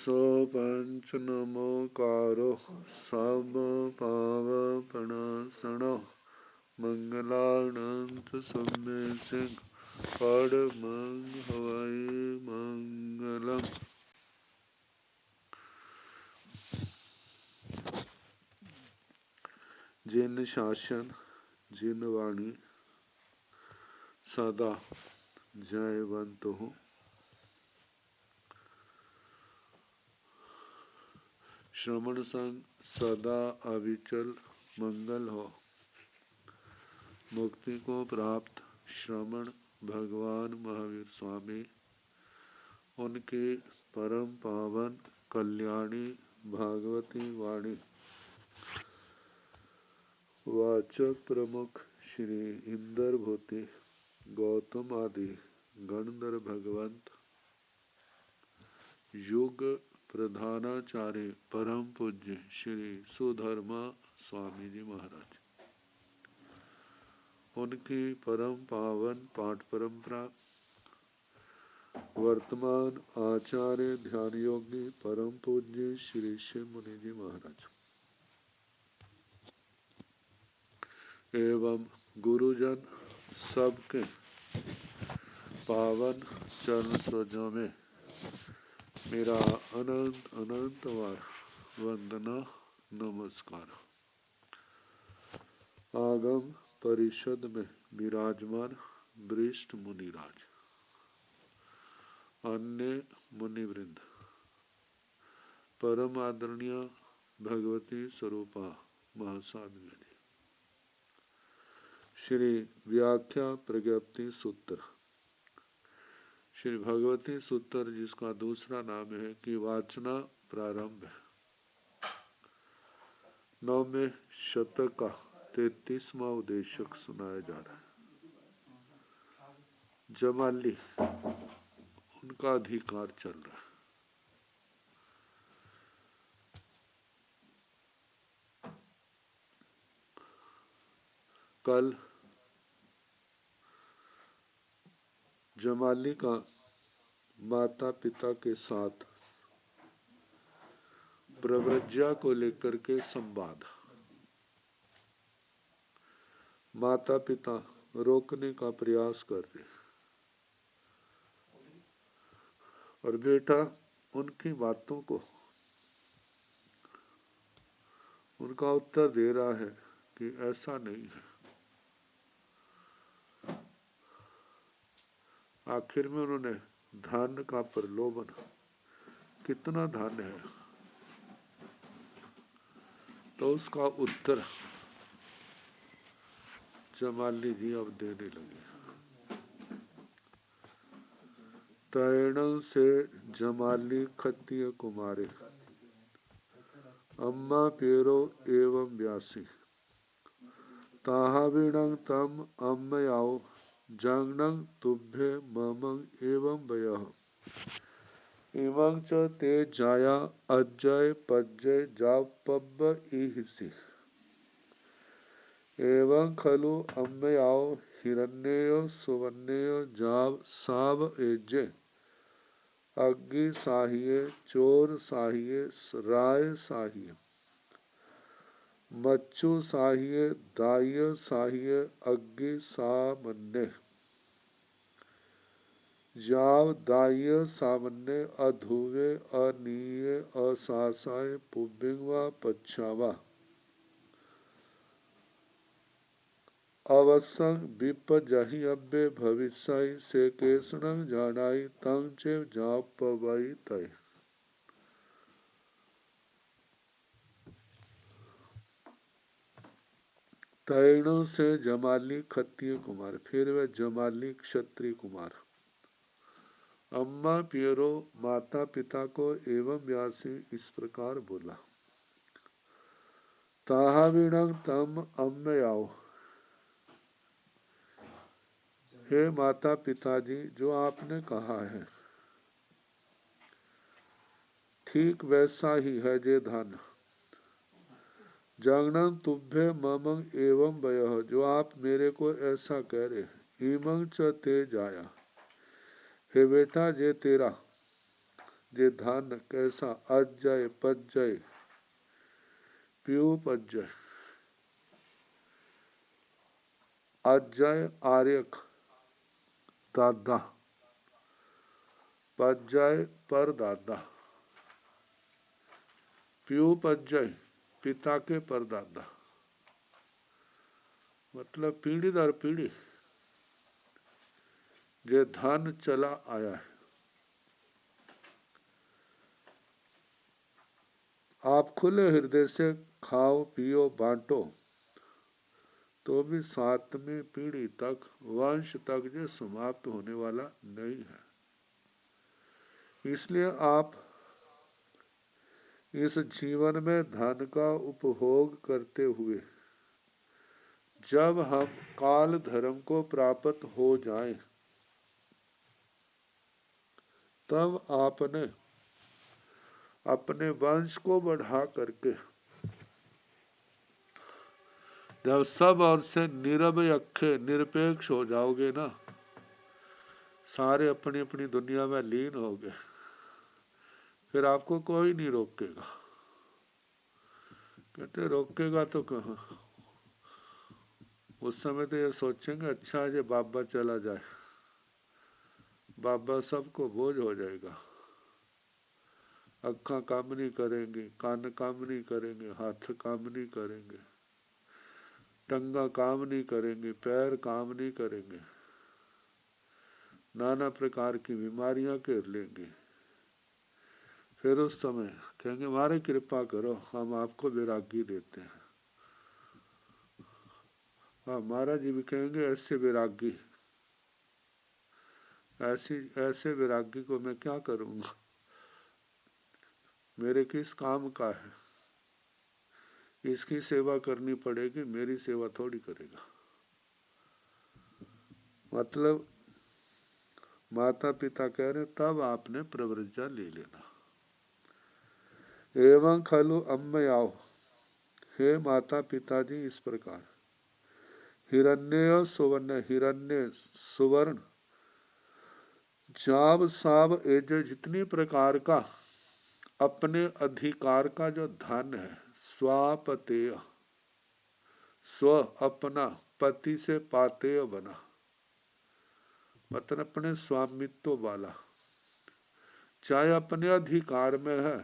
सो पंच नमोकारो सब पावपणासनो मंगलानंत सम्य सिंह पढ़ मंग हवाई मंगलम। जिन शासन जिन वाणी सदा जयवंत हो। श्रवण संग सदा अविचल मंगल हो। मुक्ति को प्राप्त श्रवण भगवान महावीर स्वामी उनके परम पावन कल्याणी भागवती वाणी वाचक प्रमुख श्री इंदर भूति गौतम आदि गणधर भगवंत युग प्रधानाचार्य परम पूज्य श्री सुधर्मा स्वामी जी महाराज उनकी परम पावन पाठ परंपरा वर्तमान आचार्य ध्यान योगी परम पूज्य श्री शिव मुनि जी महाराज एवं गुरुजन सबके पावन चरण सरोजों में मेरा अनंत अनंत बार वंदना नमस्कार। आगम परिषद में विराजमान वरिष्ठ मुनिराज, अन्य मुनिवृंद, परम आदरणीय भगवती स्वरूपा महासाध्वी जी, श्री व्याख्या प्रज्ञप्ति सूत्र, श्री भगवती सूत्र जिसका दूसरा नाम है कि वाचना प्रारंभ है। 9वें शतक का 33वां उद्देशक सुनाया जा रहा है। जमाली उनका अधिकार चल रहा है। कल जमाली का माता पिता के साथ प्रव्रज्या को लेकर के संवाद। माता पिता रोकने का प्रयास कर रहे और बेटा उनकी बातों को उनका उत्तर दे रहा है कि ऐसा नहीं है। आखिर में उन्होंने धन का प्रलोभन, कितना धन है, तो उसका उत्तर जमाली जी अब देने लगे। तैण से जमाली खत्तिय कुमारे अम्मा पेरो एवं व्यासी ताहाविणं तम अम्मयाओ जंगनं तुभ्ये ममं एवं वयः एवं च ते जाया अज्जय पज्जय जापब्ब इहिसि एवं खलु अम्मयाओ हिरण्येयो सुवर्णेयो जाव साव एजे अग्नि साहिये चोर साहिये राय साहिये मच्छु साहिये दाह्य साहिये अग्नि सामन्य जाव दाह्य सामन्य अधुवे अनीये असासाय पुबिंगवा पच्छावा अवसंग विपजहि अब्बे भविष्य से केसणं जानाई तंग चे जापवाई तय। तैणों से जमाली खत्तिय कुमार, फिर वह जमाली क्षत्रिय कुमार, अम्मा पियरो माता पिता को एवं व्यासी इस प्रकार बोला। ताहाविणं तम अम्मयाओ, हे माता पिताजी जो आपने कहा है ठीक वैसा ही है जे धन। जागणं तुभ्ये ममं एवं वयः, जो आप मेरे को ऐसा कह रहे। इमं च ते जाया, हे बेटा जे तेरा जे धन कैसा अजय पजय प्यूपजय। अजय आर्यक दादा, पजय परदादा, प्यूपजय पिता के परदादा, मतलब पीढ़ी दर पीढ़ी जे धन चला आया है। आप खुले हृदय से खाओ पियो बांटो तो भी 7वीं पीढ़ी तक वंश तक जो समाप्त होने वाला नहीं है। इसलिए आप इस जीवन में धन का उपभोग करते हुए जब हम काल धर्म को प्राप्त हो जाएं, तब आपने अपने वंश को बढ़ा करके जब सब ओर से निरपेक्ष निरपेक्ष हो जाओगे ना, सारे अपनी अपनी दुनिया में लीन हो गए, फिर आपको कोई नहीं रोकेगा। कहते रोकेगा तो कहाँ, उस समय तो ये सोचेंगे अच्छा ये बाबा चला जाए, बाबा सबको बोझ हो जाएगा। अक्खा काम नहीं करेंगी, कान काम नहीं करेंगे, हाथ काम नहीं करेंगे, टंगा काम नहीं करेंगे, पैर काम नहीं करेंगे, नाना प्रकार की बीमारियां घेर लेंगी। फिर उस समय कहेंगे हमारे कृपा करो, हम आपको वैरागी देते हैं। हाँ, महाराज जी भी कहेंगे ऐसे वैरागी, ऐसे वैरागी को मैं क्या करूंगा, मेरे किस काम का है, इसकी सेवा करनी पड़ेगी, मेरी सेवा थोड़ी करेगा। मतलब माता पिता कह रहे तब आपने प्रव्रज्जा ले लेना। एवं खलु अम्मयाओ, हे माता पिताजी इस प्रकार हिरण्य सुवर्ण, हिरण्य सुवर्ण जाब साब एज जितनी प्रकार का अपने अधिकार का जो धन है, स्वापतेय स्व अपना पति से पातेय बना, मतलब अपने स्वामित्व वाला, चाहे अपने अधिकार में है,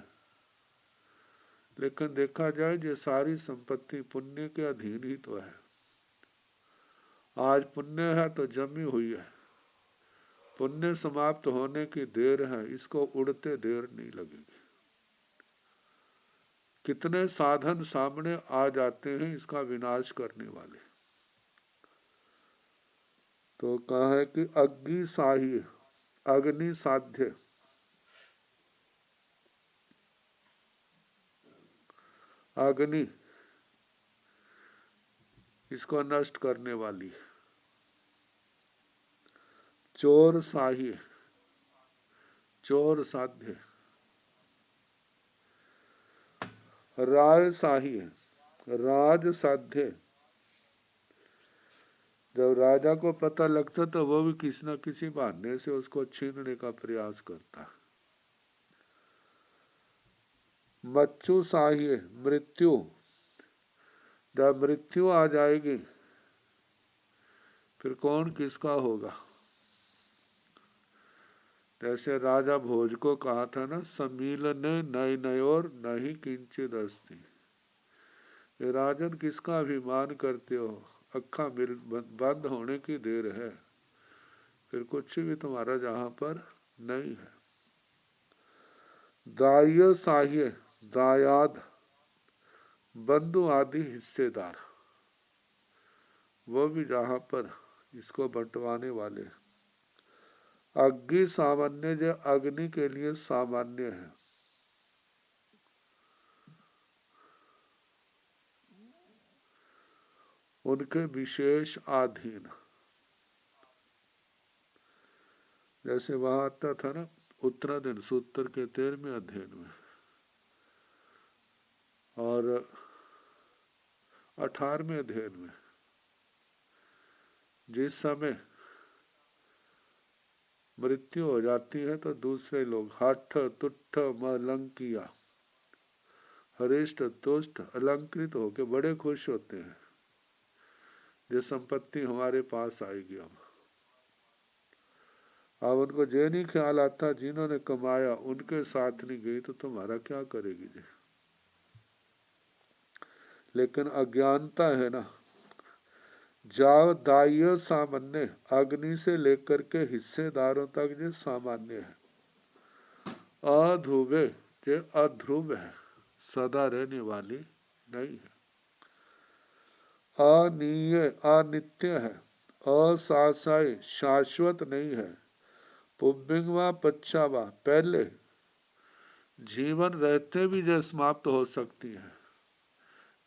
लेकिन देखा जाए ये सारी संपत्ति पुण्य के अधीन ही तो है। आज पुण्य है तो जमी हुई है, पुण्य समाप्त होने की देर है, इसको उड़ते देर नहीं लगेगी। कितने साधन सामने आ जाते हैं इसका विनाश करने वाले। तो कहा है कि अग्नि साह्य, अग्नि साध्य, अग्नि इसको नष्ट करने वाली, चोर साह्य, चोर साध्य, राय साह्य, राज साध्य। जब राजा को पता लगता तो वो भी किसी न किसी बहाने से उसको छीनने का प्रयास करता। मच्चु साह्य, मृत्यु, जब मृत्यु आ जाएगी फिर कौन किसका होगा। जैसे राजा भोज को कहा था ना, समीलने नय नयोर नहीं किंचित अस्ति। राजन किसका अभिमान करते हो, अक्खा मिल बंद होने की देर है, फिर कुछ भी तुम्हारा जहां पर नहीं है। दाय साह्य, दायाद, बंधु आदि हिस्सेदार, वो भी जहां पर इसको बंटवाने वाले। अग्नि सामान्य, जो अग्नि के लिए सामान्य है, उनके विशेष अधीन। जैसे वहां आता था ना उत्तराधीन सूत्र के 13वें अध्ययन में और 18वें अध्ययन में, जिस समय मृत्यु हो जाती है तो दूसरे लोग हठ तुठ मलंकिया हरिष्ट तुष्ट अलंकृत होकर बड़े खुश होते हैं, जो संपत्ति हमारे पास आएगी। अब उनको ये नहीं ख्याल आता जिन्होंने कमाया उनके साथ नहीं गई तो तुम्हारा क्या करेगी जी। लेकिन अज्ञानता है ना। जाव दाह्य सामान्य अग्नि से लेकर के हिस्सेदारों तक जो सामान्य है, अध्रुवे जो अध्रुव है, सदा रहने वाली नहीं है, अनित्य है, अशाश्वत शाश्वत नहीं है, पुब्बिंगवा पच्छावा पहले जीवन रहते भी जो समाप्त हो सकती है,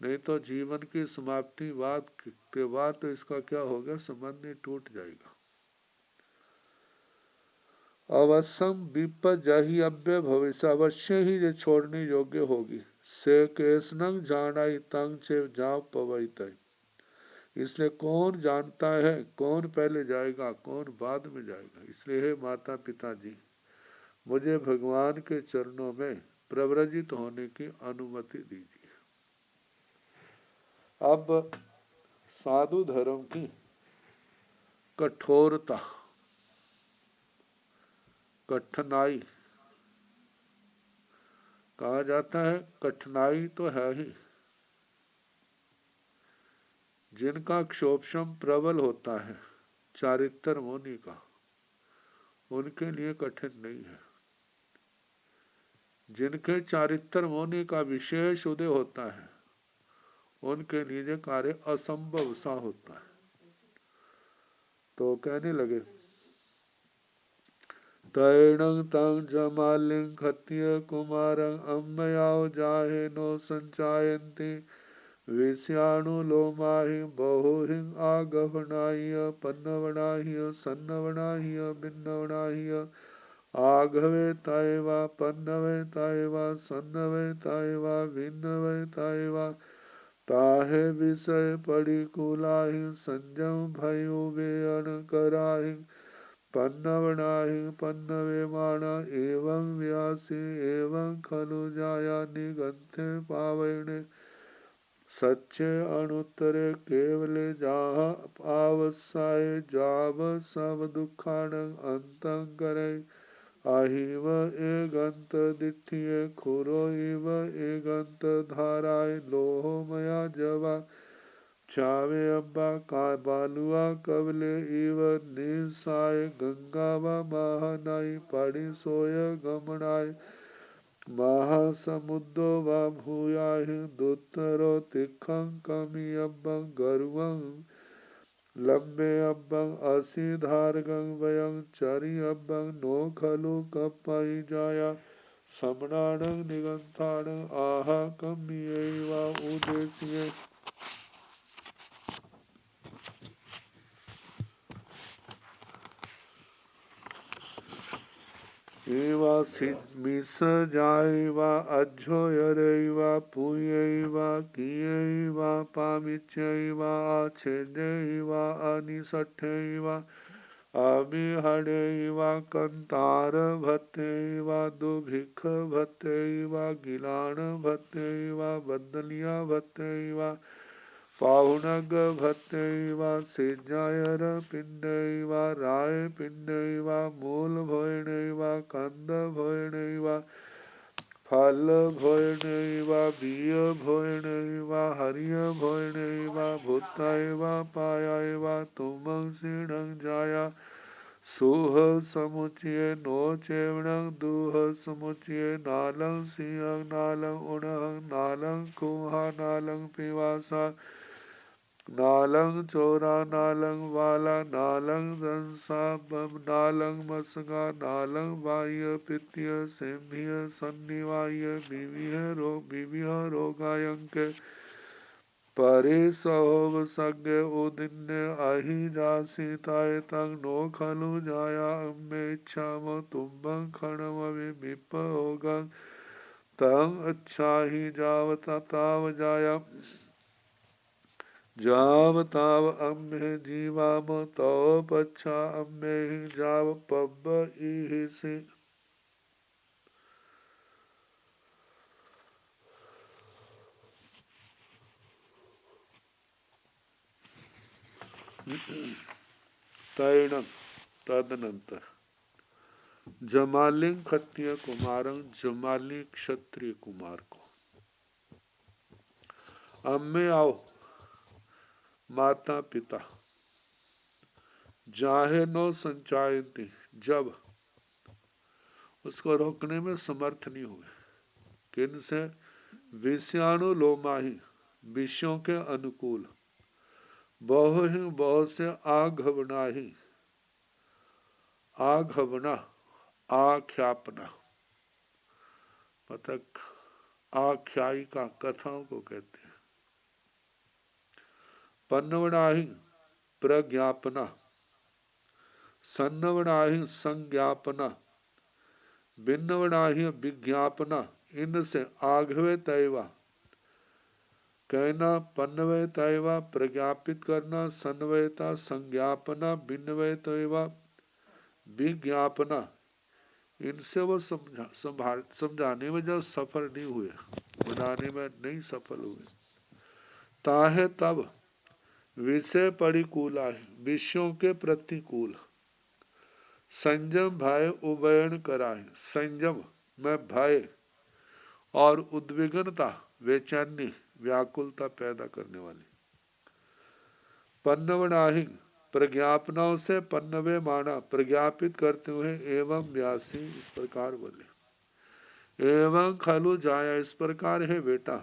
नहीं तो जीवन की समाप्ति बाद के बाद तो इसका क्या होगा, संबंध ही टूट जाएगा। अवश्यम विपजहि अव्य भविष्य अवश्य ही ये छोड़ने योग्य होगी। से केसनंग जानाई तंग से जाओ पवैत। इसलिए कौन जानता है कौन पहले जाएगा कौन बाद में जाएगा। इसलिए हे माता पिता जी, मुझे भगवान के चरणों में प्रव्रजित होने की अनुमति दीजिए। अब साधु धर्म की कठोरता, कठिनाई, कहा जाता है कठिनाई तो है ही, जिनका क्षोभशम प्रबल होता है चारित्र मुनि का, उनके लिए कठिन नहीं है। जिनके चारित्र मुनि का विशेष उदय होता है उनके लिए कार्य असंभव सा होता है। तो कहने लगे तैणं तं जमालिं खत्य कुमारं अम्मयाव जाहे नो संचायन्ति विषयाणुलोमाहि बहुहिं आगवनाह्य पन्नवनाह्य सन्नवनाह्य भिन्नवनाह्य आघवे ताएवा पन्नवे ताएवा सन्नवे ताएवा भिन्नवे ताएवा ताहे विषय परिकुलाहि संजम भयो बेअन कराहि पन्नवनाहि पन्नवे माण एवं व्यासी एवं खलु जाया निगंथे पावने सच्चे अनुत्तरे केवले जाह आवसाय जाव सब दुखान अंतं करे आहिव एगंत दिठिये खुरो इव एगंत धाराय लोहमया जवा चावे अब्बा का बालुआ कबले इव निसाय गंगावा महानाई पड़ी सोय गमनाय महासमुद्रो वा भूयाहि दुत्तरो तिखं कमी अब्बं गरुवं लंबे अब्बं असी धारगं वयं चरि अब्बं नो खलु कपई जाया समणाणं निगंथाणं आहा कमियैवा उदेशिये एवा मिस जायवा अज्झोयरैवा पूयैवा कियैवा पामिचैवा आच्छेदैवा अनिसठैवा अबिहड़ैवा कंतार भत्तैवा दुभिख भत्तैवा गिलाण भत्तैवा बदलिया भत्तैवा पाहुनग भत्तैवा सेजायर पिंडैवा राय पिंडैवा मूल भोयणैवा कंद भोयणैवा फल भोयणैवा बीय भोयणैवा हरिय भोयणैवा भूतैवा पायैवा तुमं सिणं जाया सुह समुचिये नो चेवणं दुह समुचिये नालं सिंहं नालं उणहं नालं कुहा नालं पिवासा नालं चोरा नालं वाला नालं दंसा नालं मसगा नालं बाह्य पित्य सेम्भिय सन्निवाय विविह रोगायंक परे सहोव सज्ञ उदिन्य अहि जासी ताय तंग नो खलु जाया अम्मे इच्छाम तुम्बं खणम विप होगं तंग अच्छा ही जावता ताव जाया जाव ताव अम्मे जीवाम तव पच्छा अम्मे ही जाव पब्ब इहि से। तैणम तदनंतर जमालिंग क्षत्रिय कुमारं जमाली क्षत्रिय कुमार को अम्मे आओ माता पिता जाहे नो संचायती जब उसको रोकने में समर्थ नहीं हुए। किन से? विषयाणु लोमाही विषयों के अनुकूल बहु ही बहु से आघवनाही आघवना आख्यापना मतलब आख्यायिका कथाओं को कहते हैं। पन्नवनाही प्रज्ञापना सन्नवनाही संज्ञापना भिन्नवनाही विज्ञापना इनसे आघवे तैवा कहना पन्नवय तैवा प्रज्ञापित करना सन्वयता संज्ञापना भिन्नवय तैवा विज्ञापना इनसे वो समझाने में जब सफल नहीं हुए बनाने में नहीं सफल हुए ताहे तब विषय परिकूला विषयों के प्रतिकूल संयम भय उभयन कराए संयम में भय और उद्विग्नता बेचैनी व्याकुलता पैदा करने वाली पन्नवनाहि प्रज्ञापनाओं से पन्नवे माना प्रज्ञापित करते हुए एवं व्यासी इस प्रकार बोले एवं खलु जाया इस प्रकार है बेटा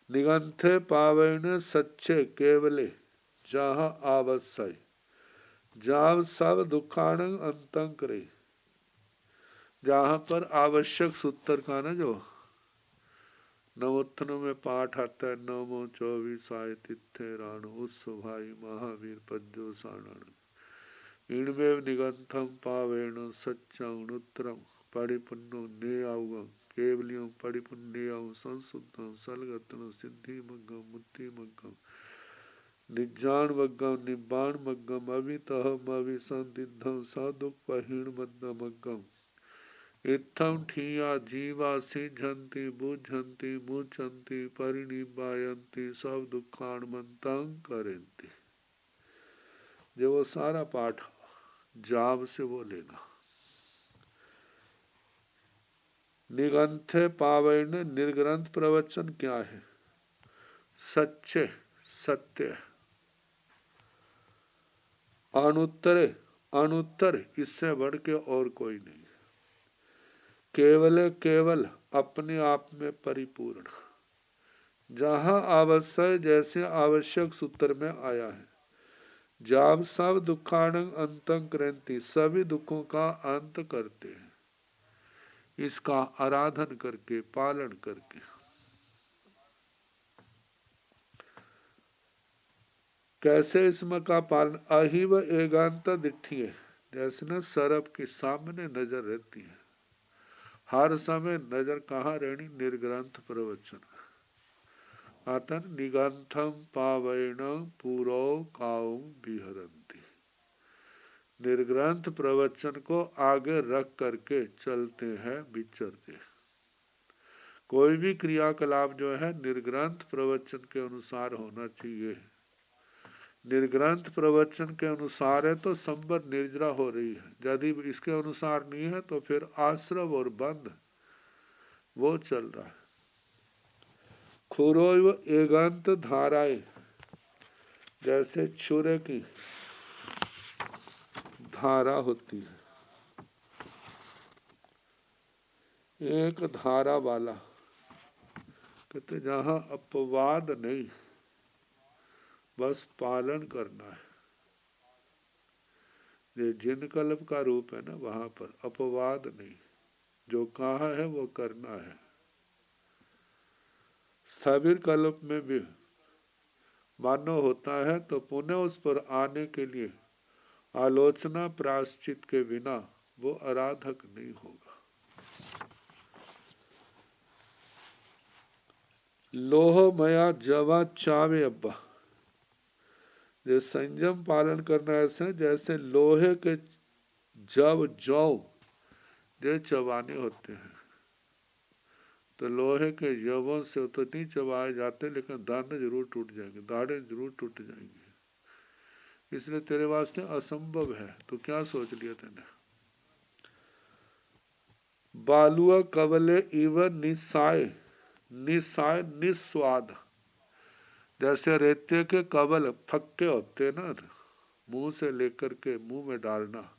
निगंथे पावने सच्चे केवले जहाँ आवश्य जाव सब दुखान अंतं करे जहाँ पर आवश्यक सूत्र का ना जो नवोत्थनों में पाठ आता है नवमो 24 आय तिथे राणु उत्सु भाई महावीर पद्यो सारण इनमें निगंथम पावेण सच्चाउनुत्तरम परिपुन्नो नेयाउगम केवलियम परिपुन्नेयाउ संसुद्धम सलगतन सिद्धि मग्गम मुक्ति मग्गम निज्जान मग्गम निब्बाण मग्गम अवितहम अविसंदिद्धम साधुक पहीण मद्द मग्गम इत्थम ठिया जीवा सिझंती बुझंती मुचंती परिनिबायंती सब दुखान मंतं करेंती। जो वो सारा पाठ जाब से बोलेगा निगंथे पावैन निर्ग्रंथ प्रवचन क्या है? सच्चे सत्य अनुत्तरे अनुत्तर इससे बढ़ के और कोई नहीं केवल केवल अपने आप में परिपूर्ण जहाँ आवश्यक जैसे आवश्यक सूत्र में आया है जाब सब दुखान अंतं क्रांति सभी दुखों का अंत करते हैं इसका आराधन करके पालन करके कैसे इसमें का पालन अहिव एकांत दिठिए जैसे न सरप के सामने नजर रहती है हर समय नजर कहाँ रहनी निर्ग्रंथ प्रवचन अतन निगंथम पावैण पूरो काउ विहरंती निर्ग्रंथ प्रवचन को आगे रख करके चलते हैं विचरते कोई भी क्रियाकलाप जो है निर्ग्रंथ प्रवचन के अनुसार होना चाहिए निर्ग्रंथ प्रवचन के अनुसार है तो संबद्ध निर्जरा हो रही है यदि इसके अनुसार नहीं है तो फिर आश्रव और बंध वो चल रहा है खुरो एकांत धाराएं जैसे छुरे की धारा होती है एक धारा वाला कहते जहां अपवाद नहीं बस पालन करना है ये जिन कल्प का रूप है ना वहां पर अपवाद नहीं जो कहा है वो करना है स्थविर कल्प में भी मानो होता है तो पुनः उस पर आने के लिए आलोचना प्रायश्चित के बिना वो आराधक नहीं होगा लोह मया जवा चावे अब्बा। जो संयम पालन करना ऐसे जैसे लोहे के जव जौ जो चबाने होते हैं। तो लोहे के जवों से तो नहीं चबाए जाते, लेकिन दाने जरूर टूट जाएंगे, दाढ़े जरूर टूट जाएंगे। इसलिए तेरे वास्ते असंभव है, तो क्या सोच लिया तेने। बालुआ कवले इव निसाय, निसाय निस्वाद। जैसे रेते के कवल फक्के होते ना, मुंह से लेकर के मुंह में डालना,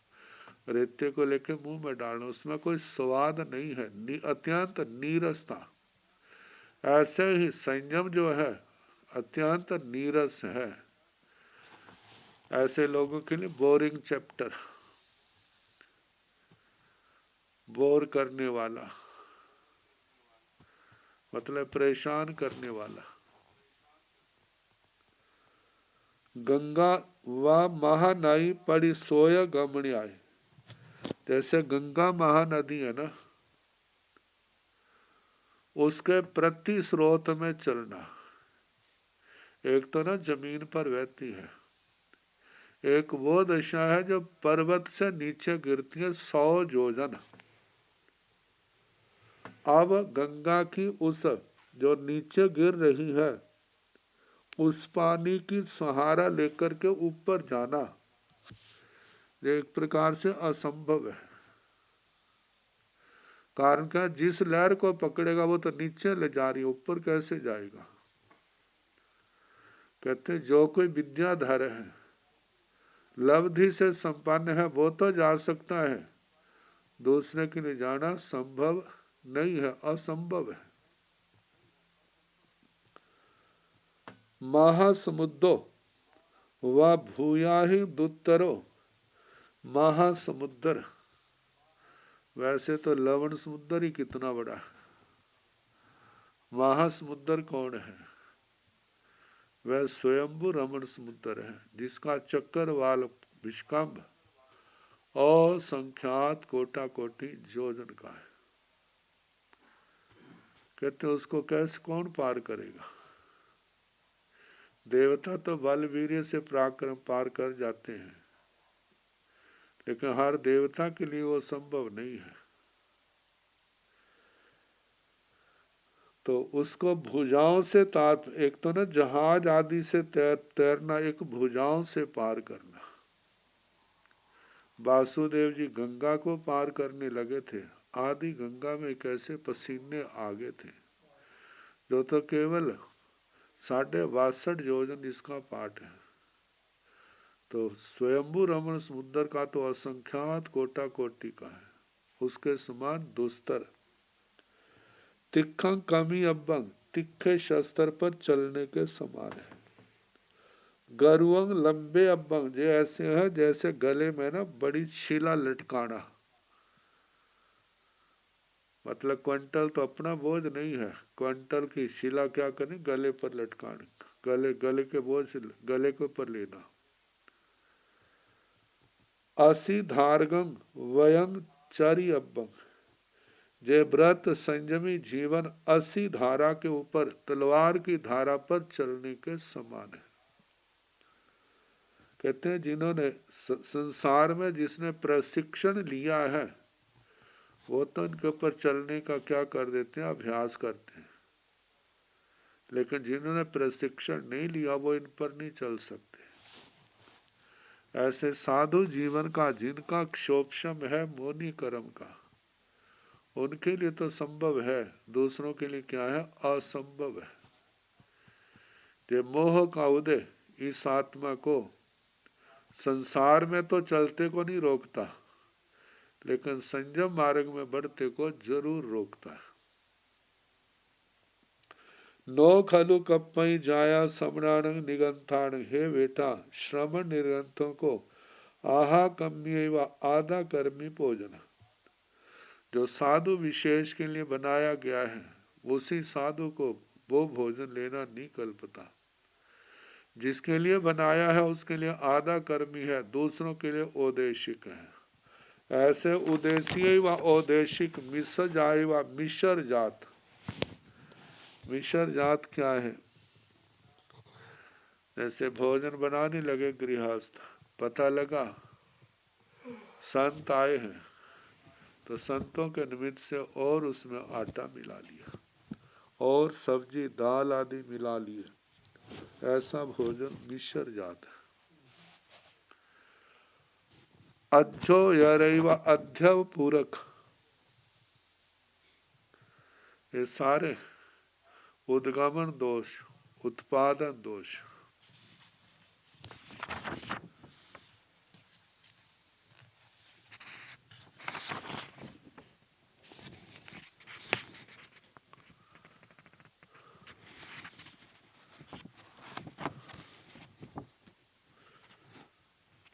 रेते को लेकर मुंह में डालना, उसमें कोई स्वाद नहीं है, अत्यंत नीरसता। ऐसे ही संयम जो है अत्यंत नीरस है। ऐसे लोगों के लिए बोरिंग चैप्टर, बोर करने वाला, मतलब परेशान करने वाला। गंगा व महानाई पड़ी सोय गमणी आए। जैसे गंगा महानदी है ना, उसके प्रति स्रोत में चलना। एक तो ना जमीन पर बहती है, एक वो दशा है जो पर्वत से नीचे गिरती है 100 योजन। अब गंगा की उस जो नीचे गिर रही है उस पानी की सहारा लेकर के ऊपर जाना एक प्रकार से असंभव है। कारण क्या, जिस लहर को पकड़ेगा वो तो नीचे ले जा रही है, ऊपर कैसे जाएगा। कहते जो कोई विद्याधर है, लब्धि से संपन्न है, वो तो जा सकता है, दूसरे के लिए जाना संभव नहीं है, असंभव है। महासमुद्रो व भूयाहि दुत्तरो। महासमुद्र, वैसे तो लवण समुद्र ही कितना बड़ा है, महासमुद्र कौन है। वह स्वयंभू रमण समुद्र है, जिसका चक्कर वाल विष्कंभ और संख्यात कोटा कोटि योजन का है। कहते उसको कैसे कौन पार करेगा। देवता तो बल वीर्य से पराक्रम पार कर जाते हैं, लेकिन हर देवता के लिए वो संभव नहीं है। तो उसको भुजाओं से ताप, एक तो ना जहाज आदि से तैरना, एक भुजाओं से पार करना। वासुदेव जी गंगा को पार करने लगे थे, आदि गंगा में कैसे पसीने आ गए थे, जो तो केवल 62 योजन इसका पाठ है। तो स्वयंभू रमण समुद्र का तो असंख्यात कोटा कोटि का है, उसके समान दुस्तर। तिखं कमी अब्बंग, तिखे शस्त्र पर चलने के समान है। गरुअंग लंबे अब्बंग, जो ऐसे है जैसे गले में ना बड़ी शिला लटकाना। मतलब क्विंटल तो अपना बोझ नहीं है, क्विंटल की शिला क्या करें, गले पर लटकाने, गले के बोझ गले के ऊपर लेना। असी धारगंग वयंग चरी अब्बंग, जे व्रत संयमी जीवन 80 धारा के ऊपर तलवार की धारा पर चलने के समान है। कहते हैं जिन्होंने संसार में जिसने प्रशिक्षण लिया है, वो तो इनके ऊपर चलने का क्या कर देते हैं, अभ्यास करते हैं। लेकिन जिन्होंने प्रशिक्षण नहीं लिया वो इन पर नहीं चल सकते। ऐसे साधु जीवन का जिनका क्षोभशम है मोनी कर्म का, उनके लिए तो संभव है, दूसरों के लिए क्या है, असंभव है। ये मोह का उदय इस आत्मा को संसार में तो चलते को नहीं रोकता, लेकिन संयम मार्ग में बढ़ते को जरूर रोकता है। नो खलु कपई जाया समणानंग निगंथानंग, हे बेटा श्रमण निरंथों को आहा कम्य व आधा कर्मी भोजन। जो साधु विशेष के लिए बनाया गया है, उसी साधु को वो भोजन लेना नहीं कल्पता। जिसके लिए बनाया है उसके लिए आधा कर्मी है, दूसरों के लिए औदेशिक है। ऐसे उद्देशीय व औदेशिक मिस जाए व मिश्र जात, मिश्र जात क्या है? जैसे भोजन बनाने लगे गृहस्थ, पता लगा संत आए हैं, तो संतों के निमित्त से और उसमें आटा मिला लिया और सब्जी दाल आदि मिला लिए, ऐसा भोजन मिश्र जात है। अच्छो यरैव अध्यव पूरक, ये सारे उद्गमन दोष, उत्पादन दोष।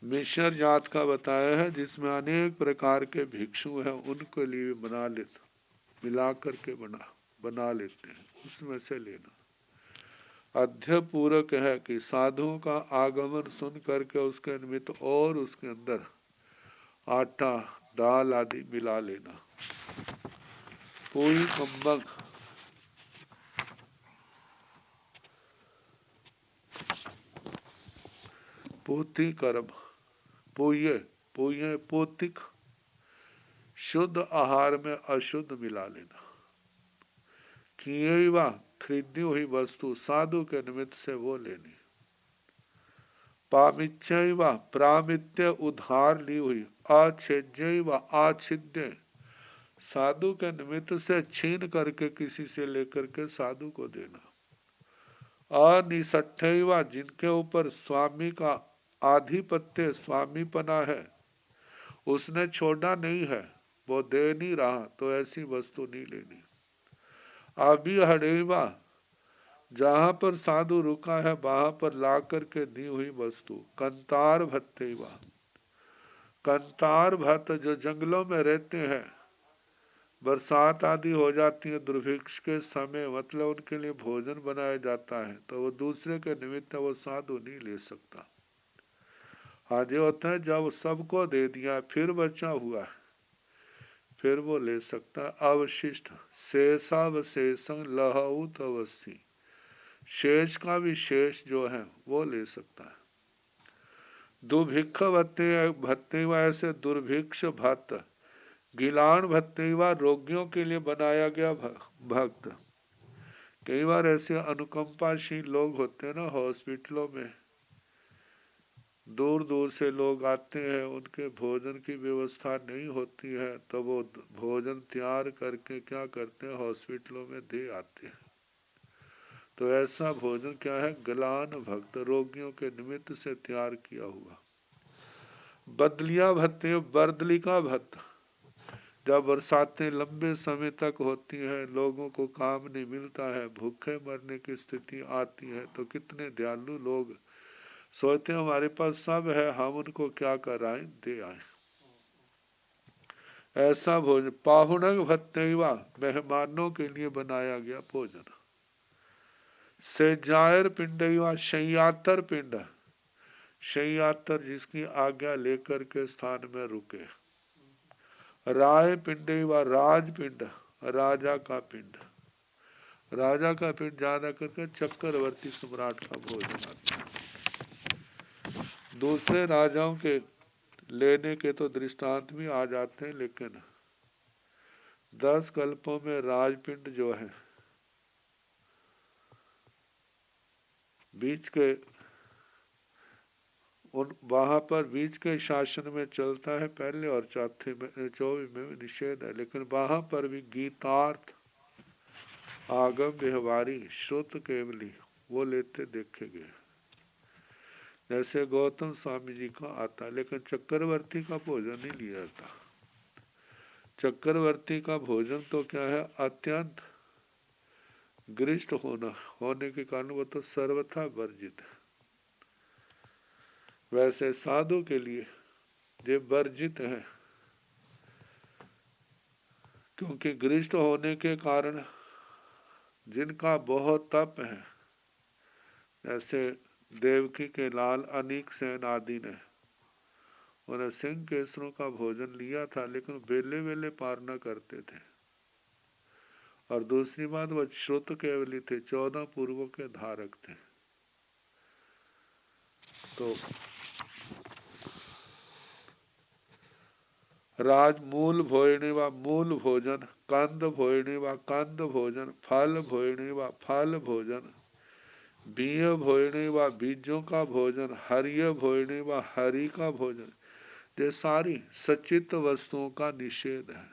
मिश्र जात का बताया है जिसमें अनेक प्रकार के भिक्षु हैं, उनके लिए बना लेते, मिला करके बना लेते हैं, उसमें से लेना। अध्यपूरक है कि साधुओं का आगमन सुन करके उसके निमित्त और उसके अंदर आटा दाल आदि मिला लेना। पूरी कम्बक, पोथी कर्म, पोये पोये पोतिक, शुद्ध आहार में अशुद्ध मिला लेना। किए वा खरीदी हुई वस्तु साधु के निमित्त से वो लेनी। पामिच्य व प्रामित्य उधार ली हुई, अच्छेद्य व आच्छिद्य साधु के निमित्त से छीन करके किसी से लेकर के साधु को देना। अनिसठ्य व जिनके ऊपर स्वामी का आधिपत्य स्वामीपना है, उसने छोड़ा नहीं है, वो दे नहीं रहा, तो ऐसी वस्तु नहीं लेनी। अभी हड़ेवा जहां पर साधु रुका है वहां पर ला करके दी हुई वस्तु। कंतार भत्तेवा, कंतार भत्त जो जंगलों में रहते हैं, बरसात आदि हो जाती है दुर्भिक्ष के समय, मतलब उनके लिए भोजन बनाया जाता है, तो वो दूसरे के निमित्त वो साधु नहीं ले सकता। हाँ, जो होता है जब सबको दे दिया फिर बचा हुआ है, फिर वो ले सकता। अवशिष्ट शेषावशेषं लहऊत अवस्थी, शेष का भी शेष जो है वो ले सकता है। दुर्भिक्ष भत्ते व ऐसे दुर्भिक्ष भत्त, गिलान भत्ते व रोगियों के लिए बनाया गया भक्त। कई बार ऐसे अनुकंपाशील लोग होते हैं ना, हॉस्पिटलों में दूर दूर से लोग आते हैं, उनके भोजन की व्यवस्था नहीं होती है, तो वो भोजन तैयार करके क्या करते हैं, हॉस्पिटलों में दे आते हैं। तो ऐसा भोजन क्या है, गलान भक्त, रोगियों के निमित्त से तैयार किया हुआ। बदलिया भत्ते, बर्दली का भत्त, जब बरसातें लंबे समय तक होती हैं, लोगों को काम नहीं मिलता है, भूखे मरने की स्थिति आती है, तो कितने दयालु लोग सोचते हैं हमारे पास सब है, हम उनको क्या कराएं, दे आए। ऐसा भोजन। पाहुणक भत्तेवा, मेहमानों के लिए बनाया गया भोजन। सेजायर पिंडवा, शय्यातर पिंड, शय्यातर जिसकी आज्ञा लेकर के स्थान में रुके। राय पिंडवा, राज पिंड, राजा का पिंड, राजा का पिंड ज्यादा करके चक्रवर्ती सम्राट का भोजन आता है। दूसरे राजाओं के लेने के तो दृष्टांत भी आ जाते हैं, लेकिन 10 कल्पों में राजपिंड जो है बीच के वहां पर बीच के शासन में चलता है, पहले और चौथे में 24 में निषेध है, लेकिन वहां पर भी गीतार्थ आगम व्यवहारी श्रुत केवली वो लेते देखे गए। जैसे गौतम स्वामी जी का आता, लेकिन चक्रवर्ती का भोजन नहीं लिया जाता। चक्रवर्ती का भोजन तो क्या है, अत्यंत गृष्ट होने के कारण वो तो सर्वथा वर्जित है। वैसे साधु के लिए ये वर्जित है, क्योंकि गृष्ट होने के कारण जिनका बहुत तप है, जैसे देवकी के लाल अनीक सेन आदि ने, उन्हें सिंह केसरों का भोजन लिया था, लेकिन वेले वेले पार न करते थे। और दूसरी बात वह श्रुत केवली थे, 14 पूर्वों के धारक थे। तो राज मूल भोजने व मूल भोजन, कंद भोजने व कंद भोजन, फल भोजने व फल भोजन, बीज भोजने व बीजों का भोजन, हरिय भोजने व हरि का भोजन, ये सारी सचित वस्तुओं का निषेध है।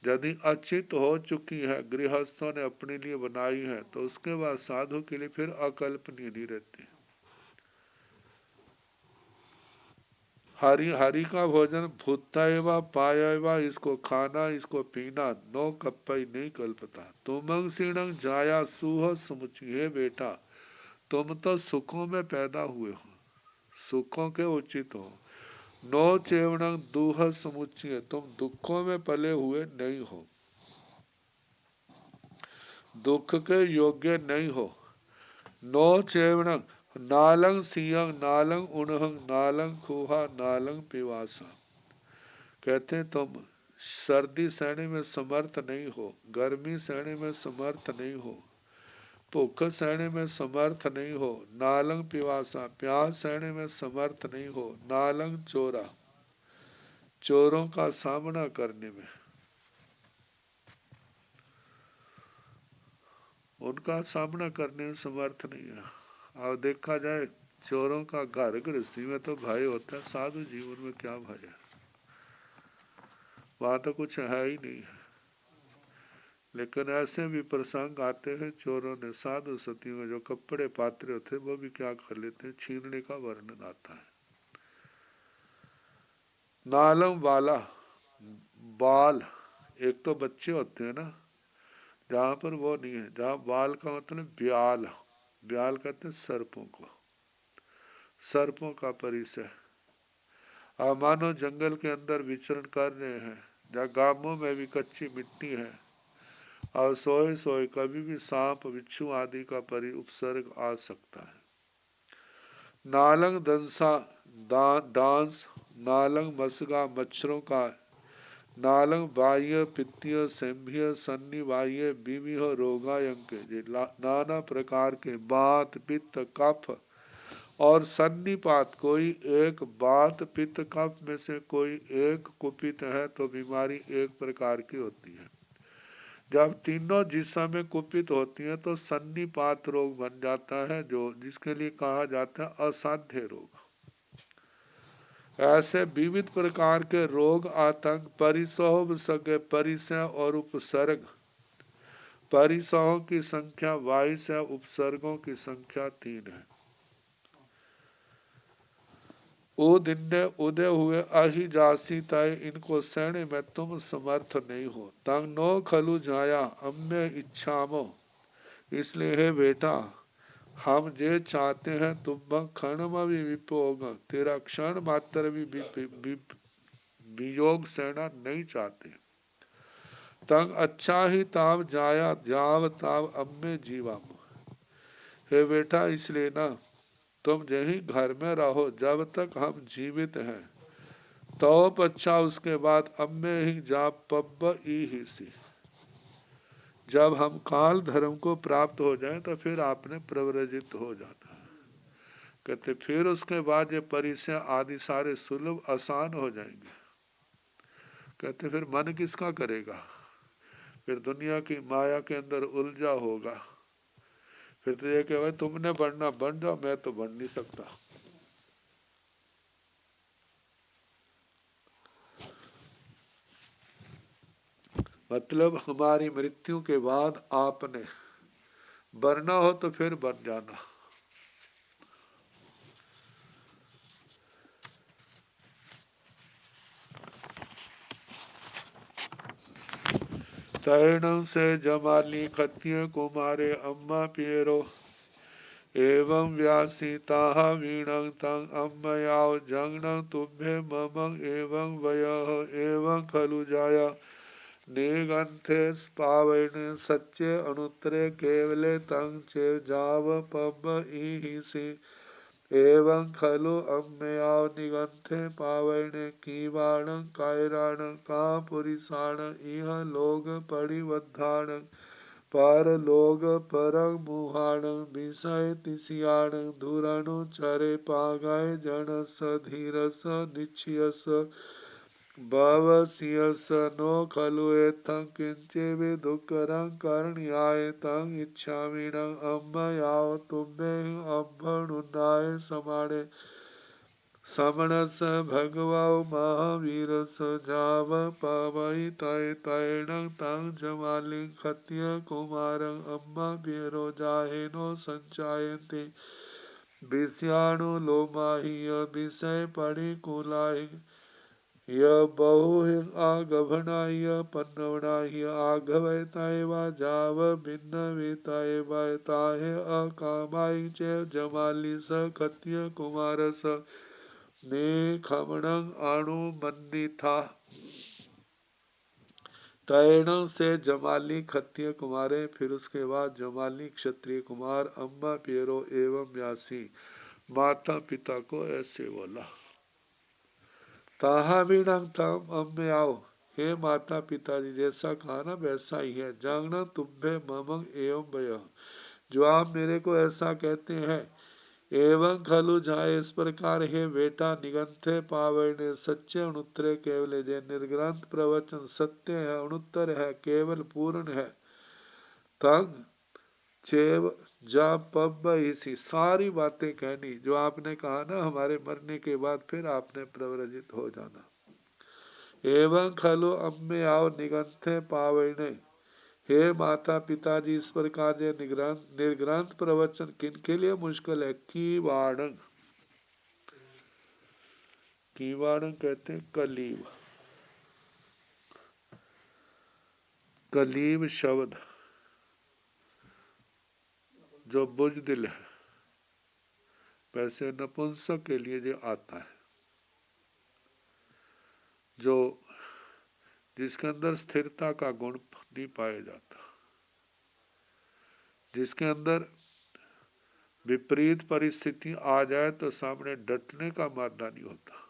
यदि अचित हो चुकी है, गृहस्थों ने अपने लिए बनाई है, तो उसके बाद साधु के लिए फिर अकल्पनीय नहीं रहती। हरि हरि का भोजन भूता एवा पाया एवा, इसको खाना इसको पीना नो कप्पई नहीं कल्पता। तुमंग सीणंग जाया सुह समुची, हे बेटा तुम तो सुखों में पैदा हुए हो, सुखों के उचित हो। नो चेवणंग दूह समुची, तुम दुखों में पले हुए नहीं हो, दुख के योग्य नहीं हो। नो चेवणंग नालंग सियंग नालंग उणहंग नालंग खुहा नालंग पिवासा, कहते हैं तुम सर्दी सहने में समर्थ नहीं हो, गर्मी सहने में समर्थ नहीं हो, भूख सहने में समर्थ नहीं हो, नालंग पिवासा प्यास सहने में समर्थ नहीं हो, नालंग चोरा चोरों का सामना करने में, उनका सामना करने में समर्थ नहीं है। और देखा जाए चोरों का घर गृहस्थी में तो भय होता है, साधु जीवन में क्या भय है, वहां तो कुछ है ही नहीं है। लेकिन ऐसे भी प्रसंग आते हैं, चोरों ने साधु सतियों में जो कपड़े पात्रे थे वो भी क्या कर लेते हैं, छीनने का वर्णन आता है। नालम वाला बाल, एक तो बच्चे होते हैं ना, जहाँ पर वो नहीं है, जहाँ बाल का मतलब ब्याल, ब्याल कहते हैं सर्पों को, सर्पों का परिचय। अब मानो जंगल के अंदर विचरण कर रहे हैं, जहाँ गांवों में भी कच्ची मिट्टी है, और सोए सोए कभी भी सांप बिच्छू आदि का उपसर्ग आ सकता है। नालंग दंसा डांस, नालंग मसगा मच्छरों का, नालंग बाह्य पित्तीय सेम्भिय सन्नी बाह्य बीमिह रोगायंक, नाना प्रकार के बात पित्त कफ और सन्निपात, कोई एक बात पित्त कफ में से कोई एक कुपित है तो बीमारी एक प्रकार की होती है। जब तीनों जिस्म में कुपित होती है तो सन्निपात रोग बन जाता है, जो जिसके लिए कहा जाता है असाध्य रोग। ऐसे विविध प्रकार के रोग आतंक परिसह सके परिसय और उपसर्ग, परिसहों की संख्या 22 है, उपसर्गों की संख्या 3 है। ओ दिन उदय हुए अहि जासी तय, इनको सहने में तुम समर्थ नहीं हो। तंग नो खलु जाया अम्य इच्छामो, इसलिए हे बेटा हम जे चाहते हैं तुम क्षण में भी विपोग, तेरा क्षण मात्र भी वियोग सहना नहीं चाहते। तंग अच्छा ही ताव जाया जाव ताव अम्य जीवाम, हे बेटा इसलिए ना तुम यही घर में रहो जब तक हम जीवित हैं, तो अच्छा उसके बाद अम्मे ही जा पब्ब ही सी, जब हम काल धर्म को प्राप्त हो जाएं तो फिर आपने प्रव्रजित हो जाना है। कहते फिर उसके बाद ये परिचय आदि सारे सुलभ आसान हो जाएंगे। कहते फिर मन किसका करेगा, फिर दुनिया की माया के अंदर उलझा होगा, फिर तो ये कहे तुमने बढ़ना बन जाओ, मैं तो बढ़ नहीं सकता। मतलब हमारी मृत्यु के बाद आपने बनना हो तो फिर बन जाना। तैणं से जमाली खत्य कुमारे अम्मा पियरो, एवं व्यासीताः वीणं तं अम्मयाव जंगनं तुभ्ये ममं एवं वयः एवं खलु जाया निगंथे पावने सच्चे अनुत्तरे केवले तं चे जाव पब्ब इहिसि, एवं खलु अम्मयाव निगंथे पावने कीवाण कायराण का पुरिषाण इह लोग परिबद्धाण पर लोग परम मुहाण विषय तिसियाण धुरानुचरे पागाय जनस धीरस निश्चयस भवसियस नो खलु एतं किंचित दुःखरं करण्याय तं इच्छामिनं अम्मयाव तुम्हे अभ्यनुनाय समाणे समणस भगवौ महावीरस जाव पवै तय तैणं तं जमालिं खत्य कुमारं अम्मा पेरो जाहेनो संचायन्ते विषयाणु लोमाह्य विषय परिकुलाहि य बहु आगभनाय पन्नवनाय आघवैताय वा जाव भिन्न वेताय वैताय अकामाय च जमाली स खत्य कुमार स ने खमणं अनुमन्दिता तैणं से जमाली खत्य कुमारे। फिर उसके बाद जमाली क्षत्रिय कुमार अम्मा पेरो एवं व्यासी माता पिता को ऐसे बोला, ताहा भी नंग तम अम्मे आओ, हे माता पिताजी जैसा कहा ना वैसा ही है। जांगना तुम्भे ममंग एवं भय, जो आप मेरे को ऐसा कहते हैं। एवं खलु जाए इस प्रकार हे बेटा निगंथे पावने सच्चे अनुत्तरे केवल जय निर्ग्रंथ प्रवचन सत्य है अनुत्तर है केवल पूर्ण है। तंग चेव जा पब इसी सारी बातें कहनी जो आपने कहा ना हमारे मरने के बाद फिर आपने प्रव्रजित हो जाना। एवं खलु अम्मे आओ निगंथे पावने, हे माता पिताजी इस प्रकार के निर्ग्रंथ प्रवचन किनके लिए मुश्किल है। कीवाणं, कीवाणं कहते हैं कलीब, कलीब शब्द जो बुजदिल है वैसे नपुंसक के लिए जो आता है, जो जिसके अंदर स्थिरता का गुण नहीं पाया जाता, जिसके अंदर विपरीत परिस्थिति आ जाए तो सामने डटने का मादा नहीं होता।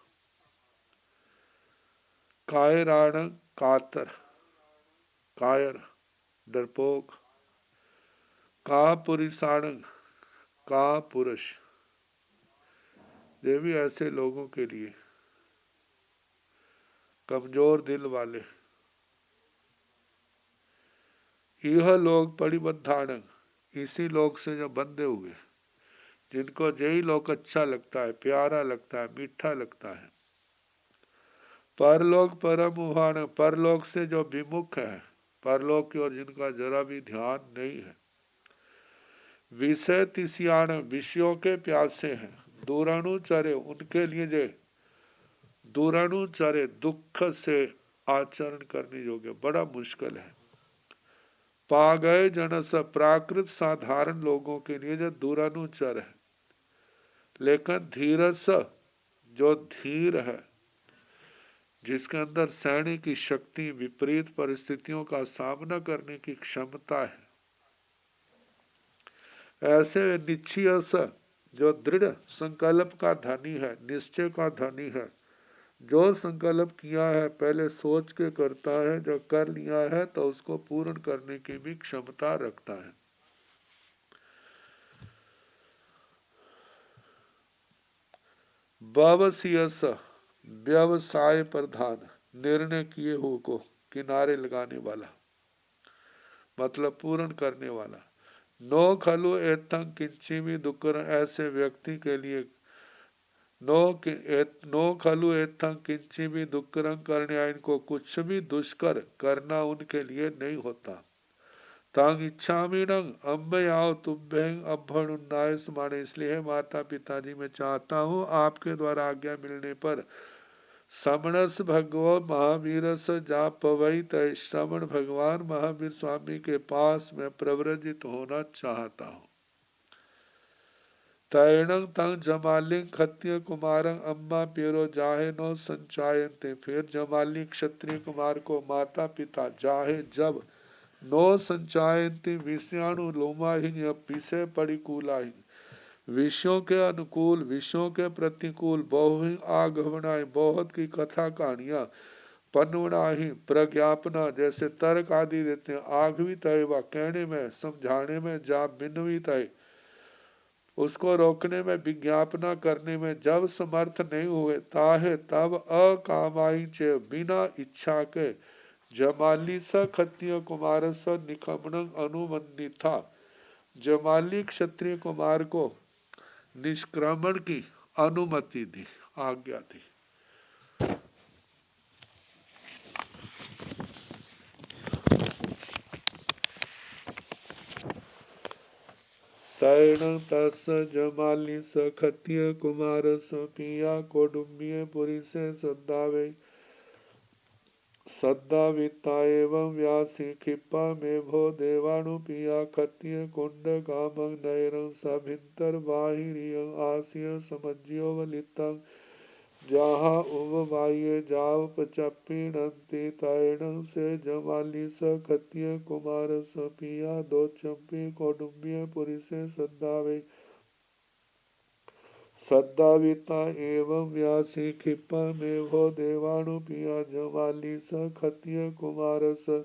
कायराण कातर, कायर डरपोक, का पुरुषाण का पुरुष, ये भी ऐसे लोगों के लिए कमजोर दिल वाले। यह लोग परिबद्धाण, इसी लोग से जो बंधे हुए, जिनको यही लोग अच्छा लगता है प्यारा लगता है मीठा लगता है। परलोक परम मुहान, परलोक से जो विमुख है, परलोक की ओर जिनका जरा भी ध्यान नहीं है। विषय तिसियाण, विषयों के प्यासे हैं। दूरानुचरे, उनके लिए जो दूरानुचरे दुख से आचरण करने योग्य बड़ा मुश्किल है। पा गए जनस, प्राकृत साधारण लोगों के लिए जो दूरानुचर है। लेकिन धीरस, जो धीर है, जिसके अंदर सहने की शक्ति, विपरीत परिस्थितियों का सामना करने की क्षमता है, ऐसे निश्चयस, जो दृढ़ संकल्प का धनी है, निश्चय का धनी है, जो संकल्प किया है पहले सोच के करता है, जो कर लिया है तो उसको पूर्ण करने की भी क्षमता रखता है। व्यवसायस, व्यवसाय प्रधान, निर्णय किए हुए को किनारे लगाने वाला, मतलब पूर्ण करने वाला। नो खलु एतंग किंचिमी दुक्कर, ऐसे व्यक्ति के लिए नो खलु एतंग किंची भी दुक्करं करने, इनको कुछ भी दुष्कर करना उनके लिए नहीं होता। तांग इच्छा मीनंग अम्बे आओ तुभ्यंग अभ्यनुन्नाय समाने, इसलिए माता पिताजी मैं चाहता हूँ आपके द्वारा आज्ञा मिलने पर श्रमणस भगव महावीरस जा पवई तय, श्रमण भगवान महावीर स्वामी के पास मैं प्रव्रजित होना चाहता हूँ। तैणंग तंग जमालिंग खत्य कुमारंग अम्मा पेरो जाहे नो संचायन्ते, फिर जमाली क्षत्रिय कुमार को माता पिता जाहे जब नो संचायन्ते विषयाणु लोमाहिन, विषय परिकूलाहिन, विषयों के अनुकूल विषयों के प्रतिकूल बहु आग बनाए, बहुत की कथा कहानियां पनवनाही प्रज्ञापना जैसे तर्क आदि देते हैं। आघवी तय व कहने में समझाने में जा बिनवी तय, उसको रोकने में विज्ञापना करने में जब समर्थ नहीं हुए ताहे तब अकामाई चे बिना इच्छा के जमाली स क्षत्रिय कुमार स निकमण अनुबंधित था। जमाली क्षत्रिय कुमार को निष्क्रमण की अनुमति दी, आज्ञा दी। तैण तस जमाली स क्षत्रिय कुमार स पिया कौटुंबिय पुरी से सद्दावे सद्दाविता एवं व्यासी खिप्पा में भो देवाणु पिया क्षत्रिय कुंड कामं नैरं सभिंतर बाहिरियं आसिय समज्यो वलितं जहाँ उबवाये जाव पचप्पीणंति तैणं से जमाली स क्षत्रिय कुमार स पिया दो चंपी कौटुंबिय पुरी से सद्दावे सद्दाविता एवं व्यासी खिप्पा में भो देवाणु पिया जमाली स क्षत्रिय कुमार स